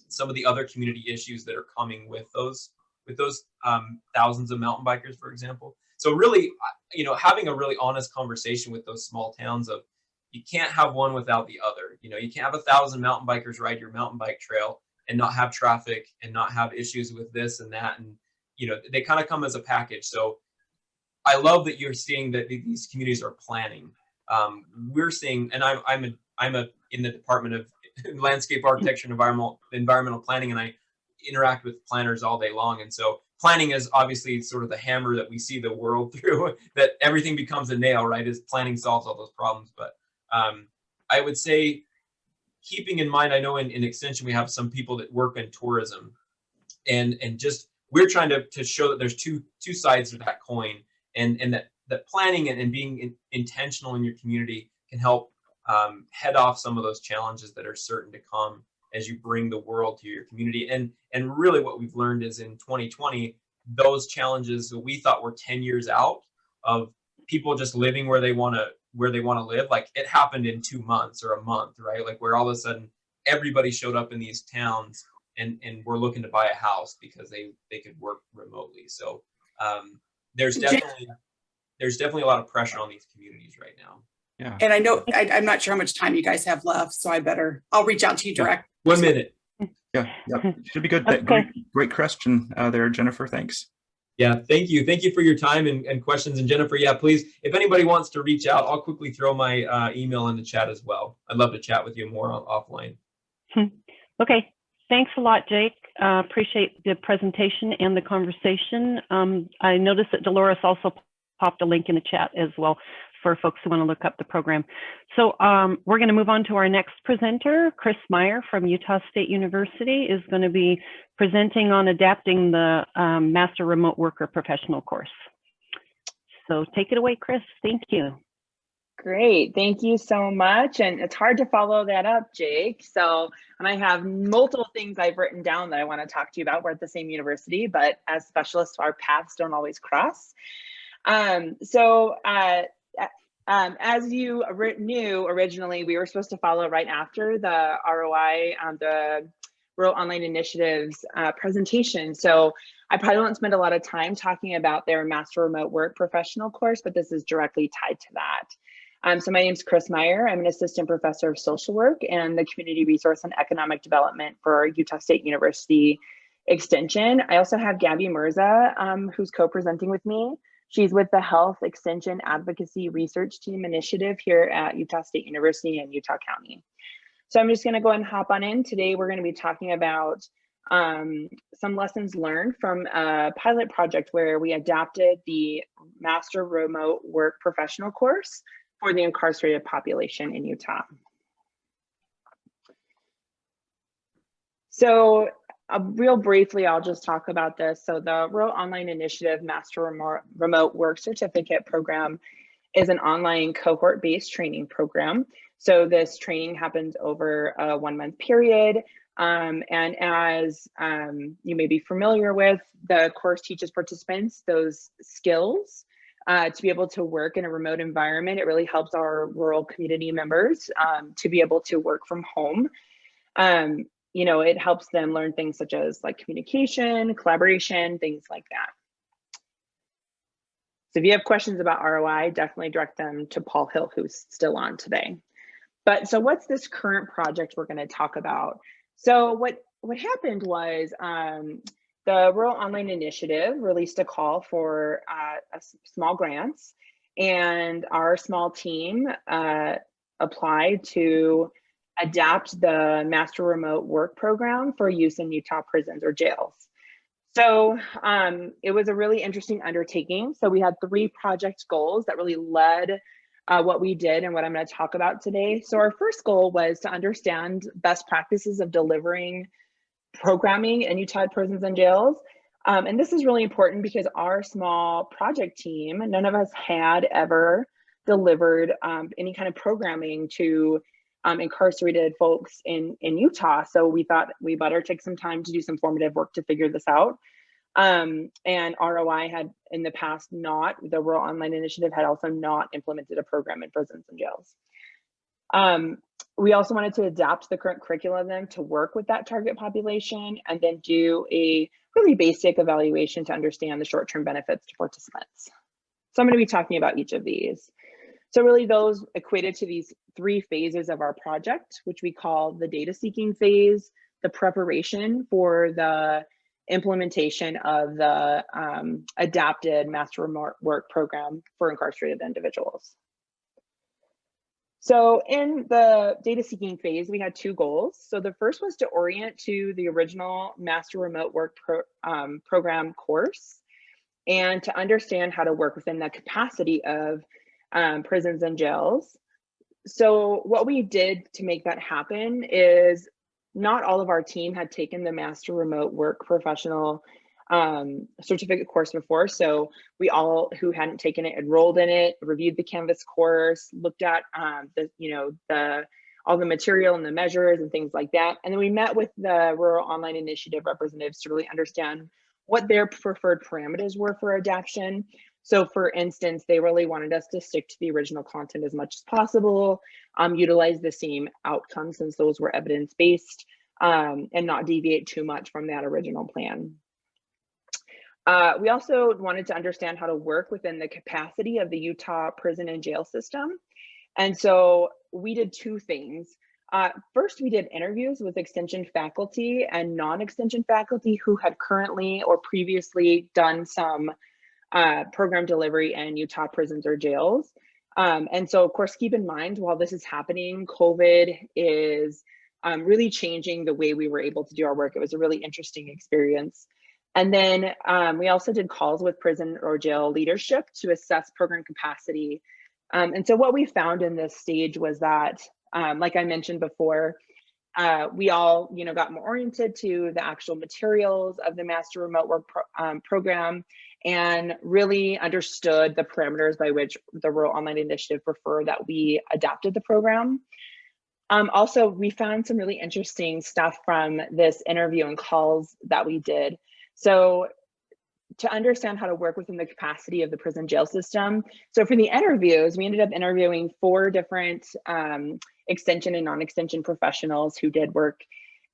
some of the other community issues that are coming with those thousands of mountain bikers, for example. So really, having a really honest conversation with those small towns of, you can't have one without the other. You can't have 1,000 mountain bikers ride your mountain bike trail and not have traffic and not have issues with this and that. And, they kind of come as a package. So I love that you're seeing that these communities are planning. We're seeing, and I'm in the Department of Landscape Architecture and Environmental Planning, and I interact with planners all day long. And so planning is obviously sort of the hammer that we see the world through, that everything becomes a nail, right? Is planning solves all those problems. But I would say, keeping in mind, I know in Extension we have some people that work in tourism, and just we're trying to show that there's two sides of that coin, and that planning and being intentional in your community can help head off some of those challenges that are certain to come as you bring the world to your community. And really what we've learned is in 2020, those challenges that we thought were 10 years out of people just living where they want to live, like it happened in 2 months or a month, right? Like where all of a sudden everybody showed up in these towns and were looking to buy a house because they could work remotely. So there's definitely a lot of pressure on these communities right now. Yeah. And I know I'm not sure how much time you guys have left, so I'll reach out to you direct. 1 minute. Yeah. Should be good. Okay. Great question there, Jennifer. Thanks. Yeah, thank you. Thank you for your time and questions. And Jennifer, yeah, please, if anybody wants to reach out, I'll quickly throw my email in the chat as well. I'd love to chat with you more offline. Okay. Thanks a lot, Jake. Appreciate the presentation and the conversation. I noticed that Dolores also popped a link in the chat as well for folks who want to look up the program. So we're going to move on to our next presenter. Chris Meyer from Utah State University is going to be presenting on adapting the Master Remote Worker Professional course. So take it away, Chris. Thank you. Great, thank you so much. And it's hard to follow that up, Jake. So, and I have multiple things I've written down that I want to talk to you about. We're at the same university, but as specialists, our paths don't always cross. As you knew, originally, we were supposed to follow right after the ROI, the Rural Online Initiatives presentation. So I probably won't spend a lot of time talking about their Master Remote Work Professional course, but this is directly tied to that. So my name is Chris Meyer. I'm an assistant professor of social work and the community resource and economic development for Utah State University Extension. I also have Gabby Mirza, who's co-presenting with me. She's with the Health Extension Advocacy Research Team Initiative here at Utah State University and Utah County. So I'm just going to go ahead and hop on in. Today, we're going to be talking about some lessons learned from a pilot project where we adapted the Master Remote Work Professional course for the incarcerated population in Utah. So real briefly, I'll just talk about this. So the Rural Online Initiative Master Remote Work Certificate Program is an online cohort-based training program. So this training happens over a 1-month period. And as you may be familiar with, the course teaches participants those skills to be able to work in a remote environment. It really helps our rural community members to be able to work from home. You know, it helps them learn things such as like communication, collaboration, things like that. So if you have questions about ROI, definitely direct them to Paul Hill, who's still on today. But so what's this current project we're going to talk about? So what happened was the Rural Online Initiative released a call for small grants, and our small team applied to adapt the Master Remote Work Program for use in Utah prisons or jails. So it was a really interesting undertaking. So we had 3 project goals that really led what we did and what I'm going to talk about today. So our first goal was to understand best practices of delivering programming in Utah prisons and jails. And this is really important because our small project team, none of us had ever delivered any kind of programming to incarcerated folks in Utah. So we thought we better take some time to do some formative work to figure this out. And ROI had in the past the Rural Online Initiative had also not implemented a program in prisons and jails. We also wanted to adapt the current curriculum then to work with that target population and then do a really basic evaluation to understand the short-term benefits to participants. So I'm going to be talking about each of these. So really those equated to these 3 phases of our project, which we call the data seeking phase, the preparation for the implementation of the adapted Master Remote Work Program for incarcerated individuals. So in the data seeking phase, we had 2 goals. So the first was to orient to the original Master Remote Work Program course and to understand how to work within the capacity of prisons and jails. So what we did to make that happen is not all of our team had taken the Master Remote Work Professional certificate course before. So we all who hadn't taken it enrolled in it, reviewed the Canvas course, looked at all the material and the measures and things like that. And then we met with the Rural Online Initiative representatives to really understand what their preferred parameters were for adaptation. So for instance, they really wanted us to stick to the original content as much as possible, utilize the same outcomes since those were evidence-based, and not deviate too much from that original plan. We also wanted to understand how to work within the capacity of the Utah prison and jail system. And so we did 2 things. First, we did interviews with extension faculty and non-extension faculty who had currently or previously done some program delivery in Utah prisons or jails. And so of course, keep in mind, while this is happening, COVID is really changing the way we were able to do our work. It was a really interesting experience. And then we also did calls with prison or jail leadership to assess program capacity. And so what we found in this stage was that, like I mentioned before, we all, got more oriented to the actual materials of the Master Remote Work program and really understood the parameters by which the Rural Online Initiative preferred that we adapted the program. Also, we found some really interesting stuff from this interview and calls that we did. So to understand how to work within the capacity of the prison jail system. So for the interviews, we ended up interviewing 4 different extension and non-extension professionals who did work.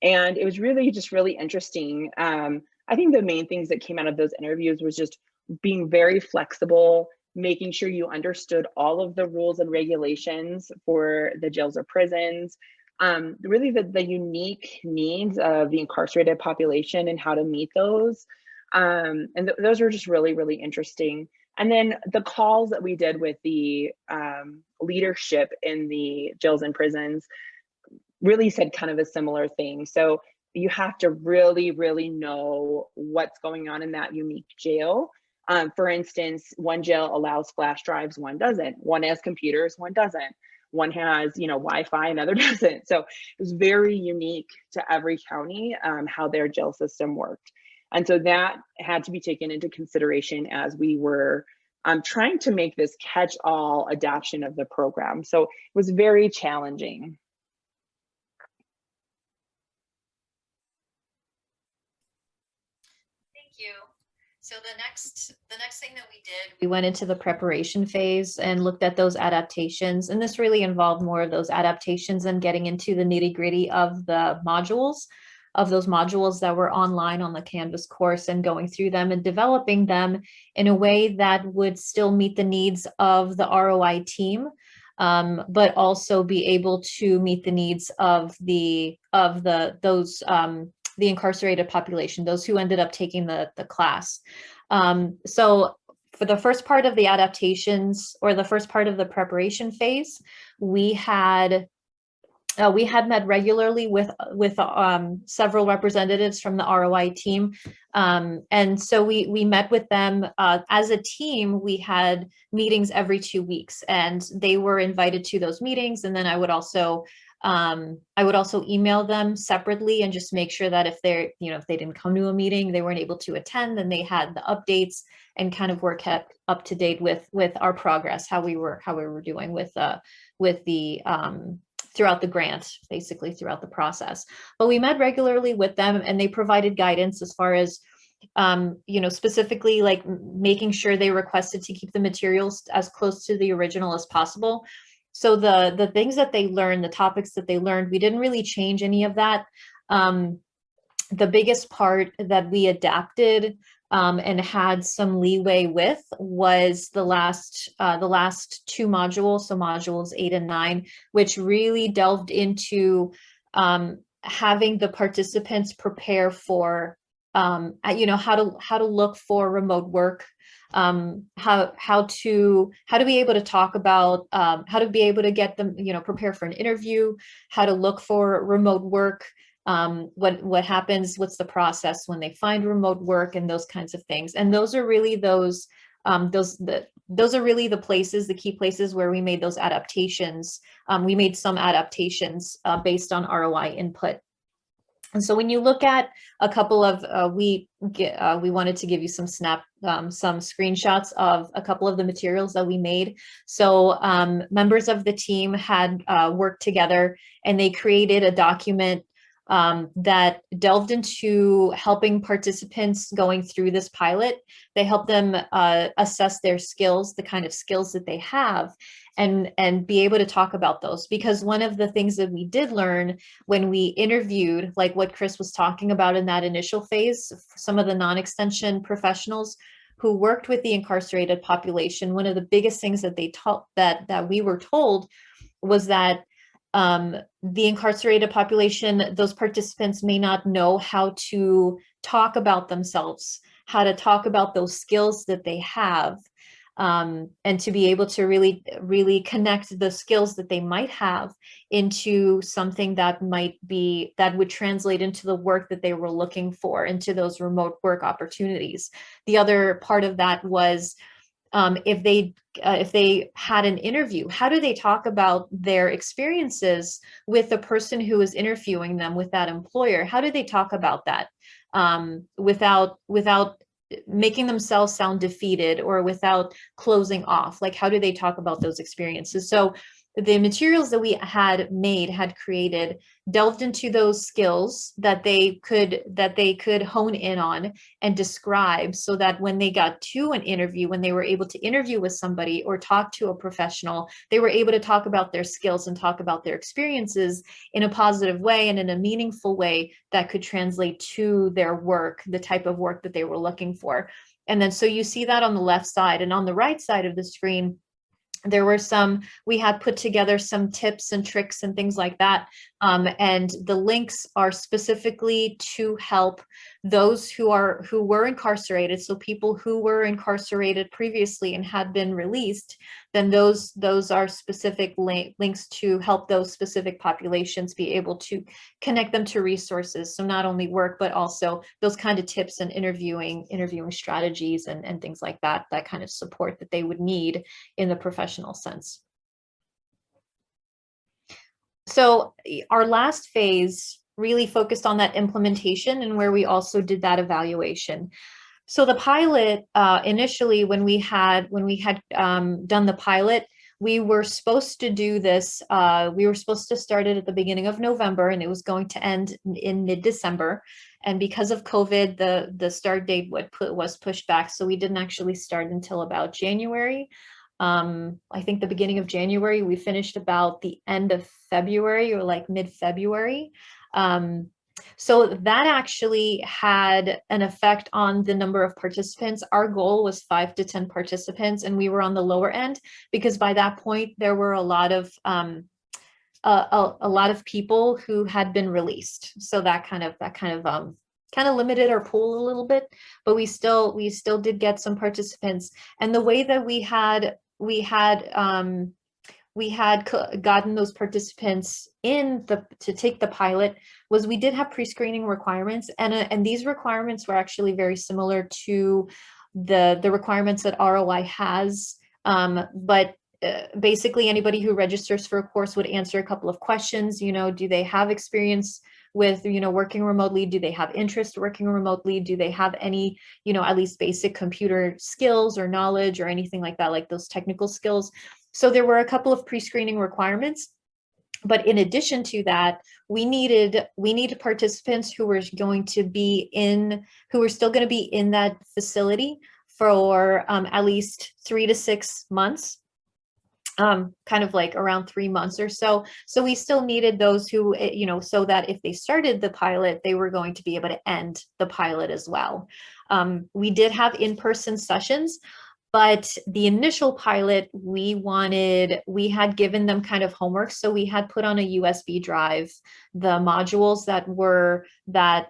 And it was really interesting. I think the main things that came out of those interviews was just being very flexible, making sure you understood all of the rules and regulations for the jails or prisons, really the unique needs of the incarcerated population and how to meet those. Those were just really interesting. And then the calls that we did with the leadership in the jails and prisons really said kind of a similar thing. So you have to really know what's going on in that unique jail. For instance, one jail allows flash drives, one doesn't. One has computers, one doesn't. One has, Wi-Fi, another doesn't. So it was very unique to every county how their jail system worked. And so that had to be taken into consideration as we were trying to make this catch-all adoption of the program. So it was very challenging. Thank you. So the next thing that we did, we went into the preparation phase and looked at those adaptations. And this really involved more of those adaptations and getting into the nitty-gritty of the modules, of those modules that were online on the Canvas course, and going through them and developing them in a way that would still meet the needs of the ROI team, but also be able to meet the needs of the incarcerated population, those who ended up taking the class. So for the first part of the adaptations, or the first part of the preparation phase, we had met regularly with several representatives from the ROI team. And so we met with them as a team. We had meetings every 2 weeks, and they were invited to those meetings. And then I would also email them separately and just make sure that if they're, if they didn't come to a meeting, they weren't able to attend, then they had the updates and kind of were kept up to date with our progress, how we were doing with the throughout the grant, basically throughout the process. But we met regularly with them, and they provided guidance as far as, specifically like making sure they requested to keep the materials as close to the original as possible. So the things that they learned, the topics that they learned, we didn't really change any of that. The biggest part that we adapted and had some leeway with was the last 2 modules, so modules 8 and 9, which really delved into having the participants prepare for how to look for remote work, how to be able to talk about how to be able to get them, prepare for an interview, how to look for remote work, what happens, what's the process when they find remote work, and those kinds of things. And those are really those are really the places, the key places where we made those adaptations. We made some adaptations based on ROI input. And so when you look at a couple of, we wanted to give you some screenshots of a couple of the materials that we made. So members of the team had worked together, and they created a document that delved into helping participants going through this pilot. They helped them assess their skills, the kind of skills that they have, and be able to talk about those. Because one of the things that we did learn when we interviewed, like what Chris was talking about in that initial phase, some of the non-extension professionals who worked with the incarcerated population, one of the biggest things that they taught, that we were told, was that the incarcerated population, those participants may not know how to talk about themselves, how to talk about those skills that they have. and to be able to really connect the skills that they might have into something that would translate into the work that they were looking for, into those remote work opportunities. The other part of that was, if they had an interview, how do they talk about their experiences with the person who is interviewing them, with that employer? How do they talk about that without making themselves sound defeated, or without closing off? Like, how do they talk about those experiences? So the materials that we had created delved into those skills that they could hone in on and describe, so that when they got to an interview, when they were able to interview with somebody or talk to a professional, they were able to talk about their skills and talk about their experiences in a positive way and in a meaningful way that could translate to their work, the type of work that they were looking for. And then, so you see that on the left side, and on the right side of the screen, we had put together some tips and tricks and things like that. And the links are specifically to help those who were incarcerated. So people who were incarcerated previously and had been released, then those are specific links to help those specific populations be able to connect them to resources. So not only work, but also those kind of tips and interviewing strategies and things like that kind of support that they would need in the professional sense. So our last phase really focused on that implementation, and where we also did that evaluation. So the pilot, initially, when we had done the pilot, we were supposed to do this. We were supposed to start it at the beginning of November, and it was going to end in mid-December. And because of COVID, the start date was pushed back, so we didn't actually start until about January. I think the beginning of January. We finished about the end of February, or like mid-February. So that actually had an effect on the number of participants. Our goal was 5 to 10 participants, and we were on the lower end, because by that point there were a lot of people who had been released. So that kind of limited our pool a little bit, but we still did get some participants. And the way that we had gotten those participants to take the pilot was, we did have pre-screening requirements, and these requirements were actually very similar to the requirements that ROI has, but basically anybody who registers for a course would answer a couple of questions. Do they have experience with working remotely? Do they have interest working remotely? Do they have any at least basic computer skills or knowledge or anything like that, like those technical skills? So there were a couple of pre-screening requirements, but in addition to that, we needed participants who were still going to be in that facility for at least 3 to 6 months. Kind of like around 3 months or so. So we still needed those who, so that if they started the pilot, they were going to be able to end the pilot as well. We did have in-person sessions, but the initial pilot, we had given them kind of homework. So we had put on a USB drive the modules that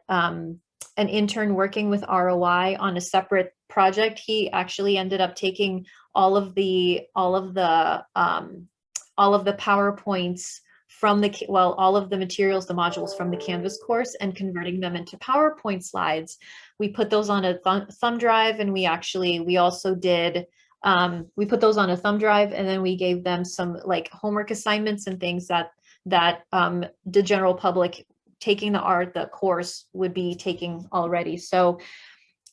an intern working with ROI on a separate project. He actually ended up taking all of the PowerPoints from all of the materials, the modules from the Canvas course, and converting them into PowerPoint slides. We put those on a thumb drive, and we also did, we put those on a thumb drive, and then we gave them some like homework assignments and things that the general public taking the course would be taking already. So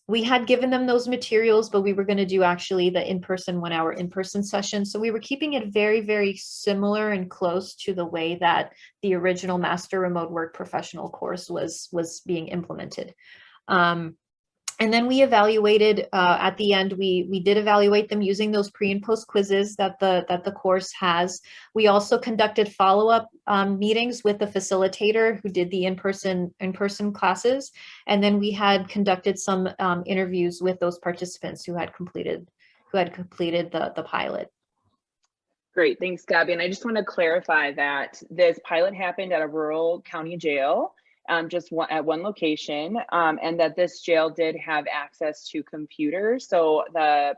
we had given them those materials, but we were going to do actually the in-person 1 hour in-person session. So we were keeping it very, very similar and close to the way that the original Master Remote Work Professional course was being implemented. And then we evaluated at the end. We did evaluate them using those pre and post quizzes that the course has. We also conducted follow-up meetings with the facilitator who did the in-person classes, and then we had conducted some interviews with those participants who had completed the pilot. Great, thanks, Gabby. And I just want to clarify that this pilot happened at a rural county jail. just at one location, and that this jail did have access to computers. So the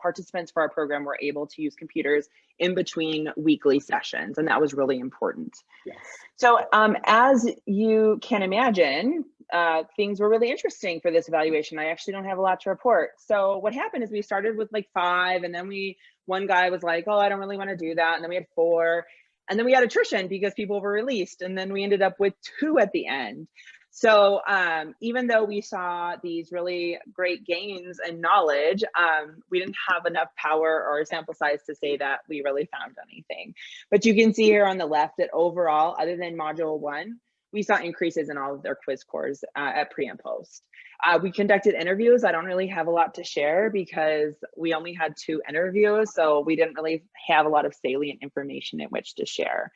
participants for our program were able to use computers in between weekly sessions, and that was really important. Yes. So as you can imagine, things were really interesting for this evaluation. I actually don't have a lot to report. So what happened is we started with like 5, and then one guy was like, oh, I don't really want to do that. And then we had 4. And then we had attrition because people were released. And then we ended up with 2 at the end. So even though we saw these really great gains in knowledge, we didn't have enough power or sample size to say that we really found anything. But you can see here on the left that overall, other than module 1, we saw increases in all of their quiz scores at pre and post. We conducted interviews. I don't really have a lot to share because we only had 2 interviews, so we didn't really have a lot of salient information in which to share.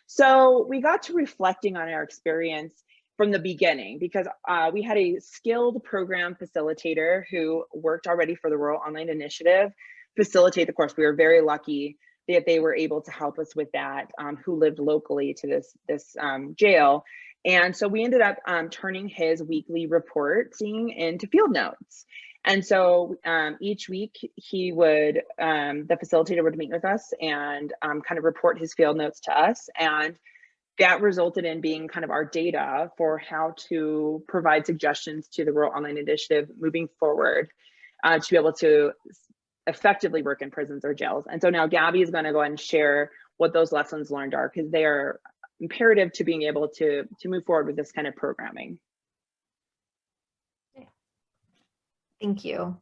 So we got to reflecting on our experience from the beginning, because we had a skilled program facilitator who worked already for the Rural Online Initiative facilitate the course. We were very lucky that they were able to help us with that, who lived locally to this jail. And so we ended up turning his weekly reporting into field notes. And so each week he would, the facilitator would meet with us and kind of report his field notes to us. And that resulted in being kind of our data for how to provide suggestions to the Rural Online Initiative moving forward to be able to effectively work in prisons or jails. And so now Gabby is going to go ahead and share what those lessons learned are, because they are imperative to being able to move forward with this kind of programming. Thank you.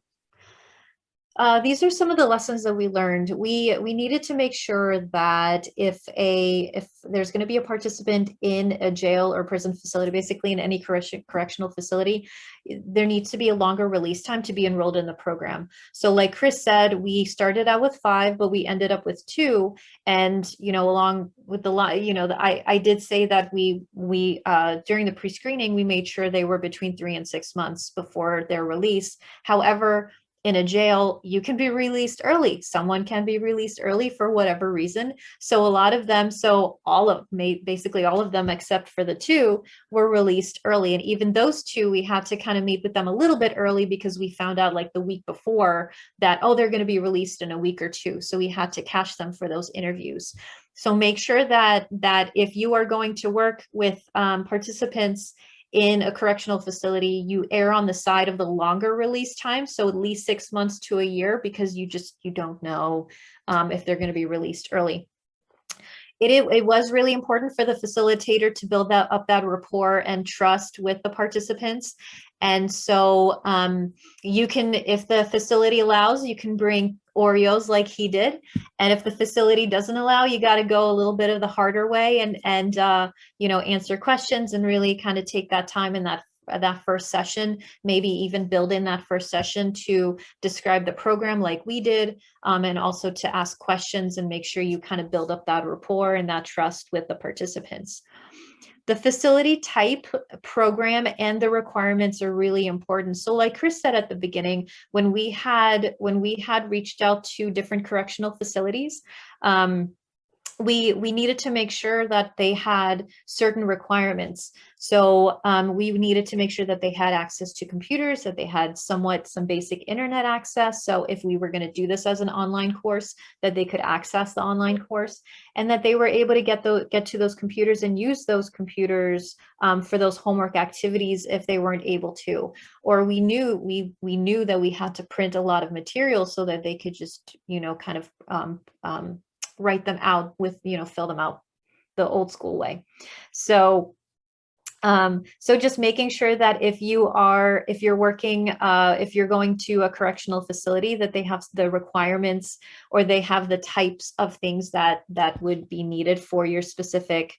These are some of the lessons that we learned. We needed to make sure that if there's going to be a participant in a jail or prison facility, basically in any correctional facility, there needs to be a longer release time to be enrolled in the program. So like Chris said, we started out with 5, but we ended up with 2. And, along with I did say that we during the pre-screening, we made sure they were between 3 and 6 months before their release. However, in a jail, you can be released early. Someone can be released early for whatever reason. So a lot of them, basically all of them except for the 2 were released early. And even those 2, we had to kind of meet with them a little bit early because we found out like the week before that, oh, they're going to be released in a week or 2. So we had to cash them for those interviews. So make sure that if you are going to work with participants in a correctional facility, you err on the side of the longer release time. So at least 6 months to a year, because you don't know if they're going to be released early. It was really important for the facilitator to build up that rapport and trust with the participants. And so you can, if the facility allows, you can bring Oreos like he did. And if the facility doesn't allow, you got to go a little bit of the harder way and answer questions and really kind of take that time in that first session, maybe even build in that first session to describe the program like we did, and also to ask questions and make sure you kind of build up that rapport and that trust with the participants. The facility type, program, and the requirements are really important. So like Chris said at the beginning, when we had reached out to different correctional facilities, we needed to make sure that they had certain requirements. So we needed to make sure that they had access to computers, that they had some basic internet access. So if we were going to do this as an online course, that they could access the online course, and that they were able to get to those computers and use those computers for those homework activities if they weren't able to. Or we knew that we had to print a lot of material so that they could just kind of write them out with, fill them out the old school way. So just making sure that if you're going to a correctional facility, that they have the requirements or they have the types of things that would be needed for your specific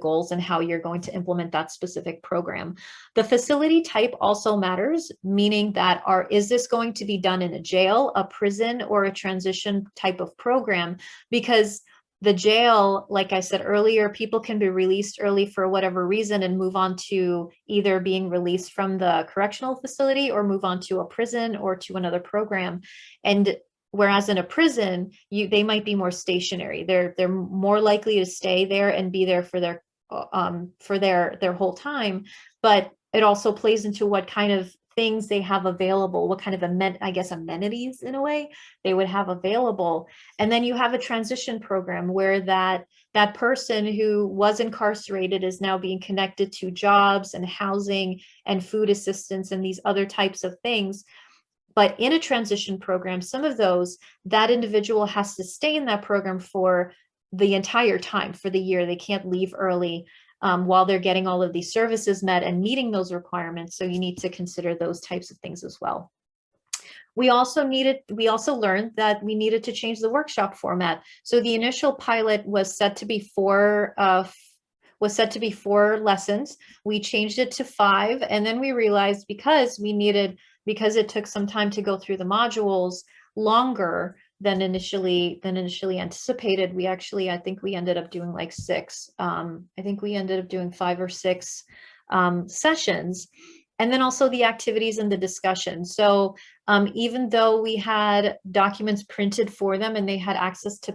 goals and how you're going to implement that specific program. The facility type also matters, meaning that is this going to be done in a jail, a prison, or a transition type of program? Because the jail, like I said earlier, people can be released early for whatever reason and move on to either being released from the correctional facility or move on to a prison or to another program. And whereas in a prison, they might be more stationary. They're more likely to stay there and be there for for their whole time, but it also plays into what kind of things they have available, what kind of amenities in a way they would have available. And then you have a transition program where that person who was incarcerated is now being connected to jobs and housing and food assistance and these other types of things. But in a transition program, some of those, that individual has to stay in that program for the entire time, for the year. They can't leave early while they're getting all of these services met and meeting those requirements. So you need to consider those types of things as well. We also learned that we needed to change the workshop format. So the initial pilot was set to be 4 lessons. We changed it to 5, and then we realized because it took some time to go through the modules longer than initially anticipated, I think we ended up doing like 6. I think we ended up doing 5 or 6 sessions. And then also the activities and the discussion. So even though we had documents printed for them and they had access to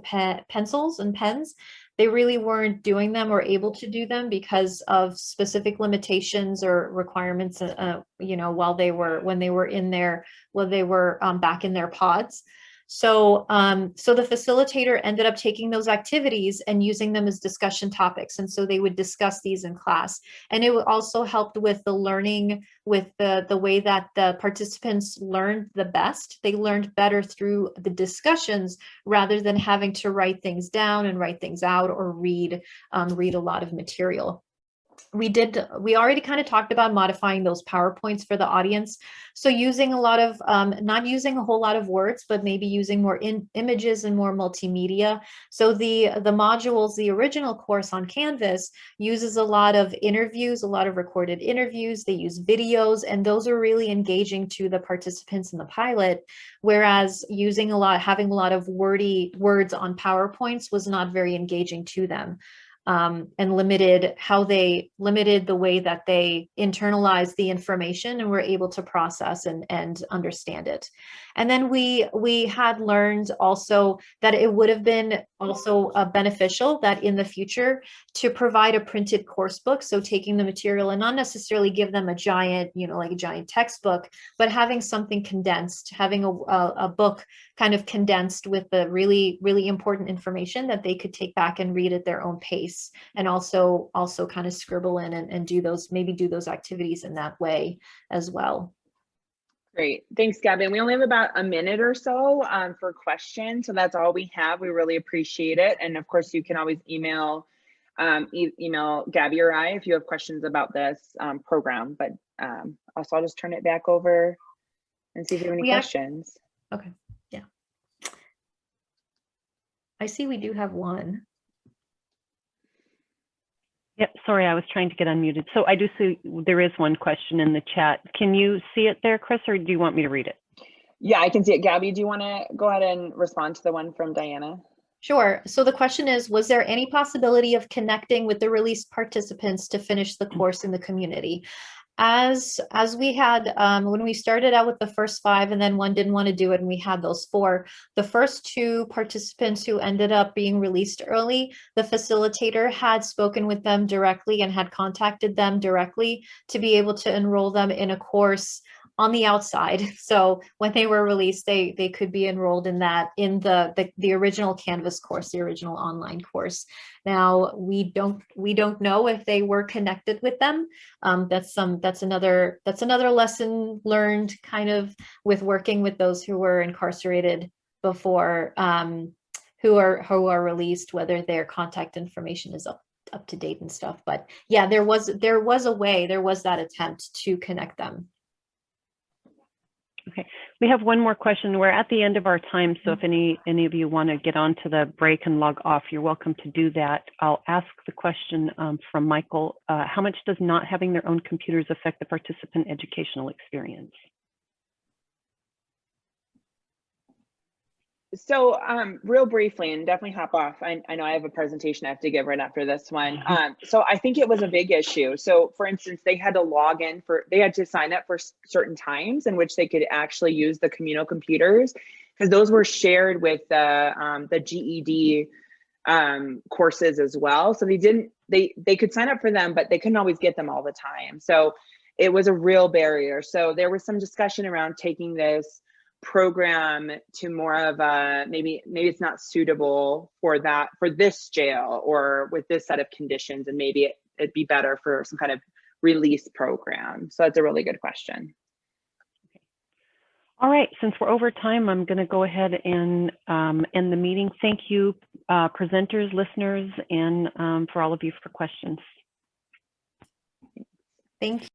pencils and pens, they really weren't doing them or able to do them because of specific limitations or requirements, while they were back in their pods. So the facilitator ended up taking those activities and using them as discussion topics. And so they would discuss these in class. And it also helped with the learning, with the way that the participants learned the best. They learned better through the discussions rather than having to write things down and write things out or read a lot of material. We already kind of talked about modifying those PowerPoints for the audience. So using a lot of, not using a whole lot of words, but maybe using more images and more multimedia. So the modules, the original course on Canvas uses a lot of interviews, a lot of recorded interviews. They use videos, and those are really engaging to the participants in the pilot. Whereas having a lot of words on PowerPoints was not very engaging to them. And limited the way that they internalized the information and were able to process and understand it. And then we had learned also that it would have been also beneficial that in the future to provide a printed course book. So taking the material and not necessarily give them a giant, like a giant textbook, but having something condensed, having a book kind of condensed with the really, really important information that they could take back and read at their own pace, and also kind of scribble in and do those activities in that way as well. Great, thanks, Gabby. We only have about a minute or so for questions, so that's all we have. We really appreciate it, and of course, you can always email Gabby or I if you have questions about this program. But also, I'll just turn it back over and see if you have any questions. Okay, yeah. I see we do have one. Yep, sorry, I was trying to get unmuted. So I do see there is one question in the chat. Can you see it there, Chris, or do you want me to read it? Yeah, I can see it. Gabby, do you want to go ahead and respond to the one from Diana? Sure. So the question is, was there any possibility of connecting with the released participants to finish the course in the community? As we had, when we started out with the first 5 and then one didn't want to do it and we had those 4, the first 2 participants who ended up being released early, the facilitator had spoken with them directly and had contacted them directly to be able to enroll them in a course on the outside. So when they were released, they could be enrolled in the original Canvas course, the original online course. Now we don't know if they were connected with them. That's another lesson learned kind of with working with those who were incarcerated before, who are released, whether their contact information is up to date and stuff. But yeah, there was that attempt to connect them. Okay, we have one more question. We're at the end of our time, so if any of you want to get on to the break and log off, you're welcome to do that. I'll ask the question from Michael. How much does not having their own computers affect the participant educational experience? So real briefly, and definitely hop off. I know I have a presentation I have to give right after this one. So I think it was a big issue. So for instance, they had to sign up for certain times in which they could actually use the communal computers, because those were shared with the GED courses as well. So they could sign up for them, but they couldn't always get them all the time. So it was a real barrier. So there was some discussion around taking this program to more of a, maybe it's not suitable for this jail or with this set of conditions, and maybe it'd be better for some kind of release program. So that's a really good question. All right, since we're over time, I'm going to go ahead and end the meeting. Thank you, presenters, listeners, and for all of you for questions. Thank you.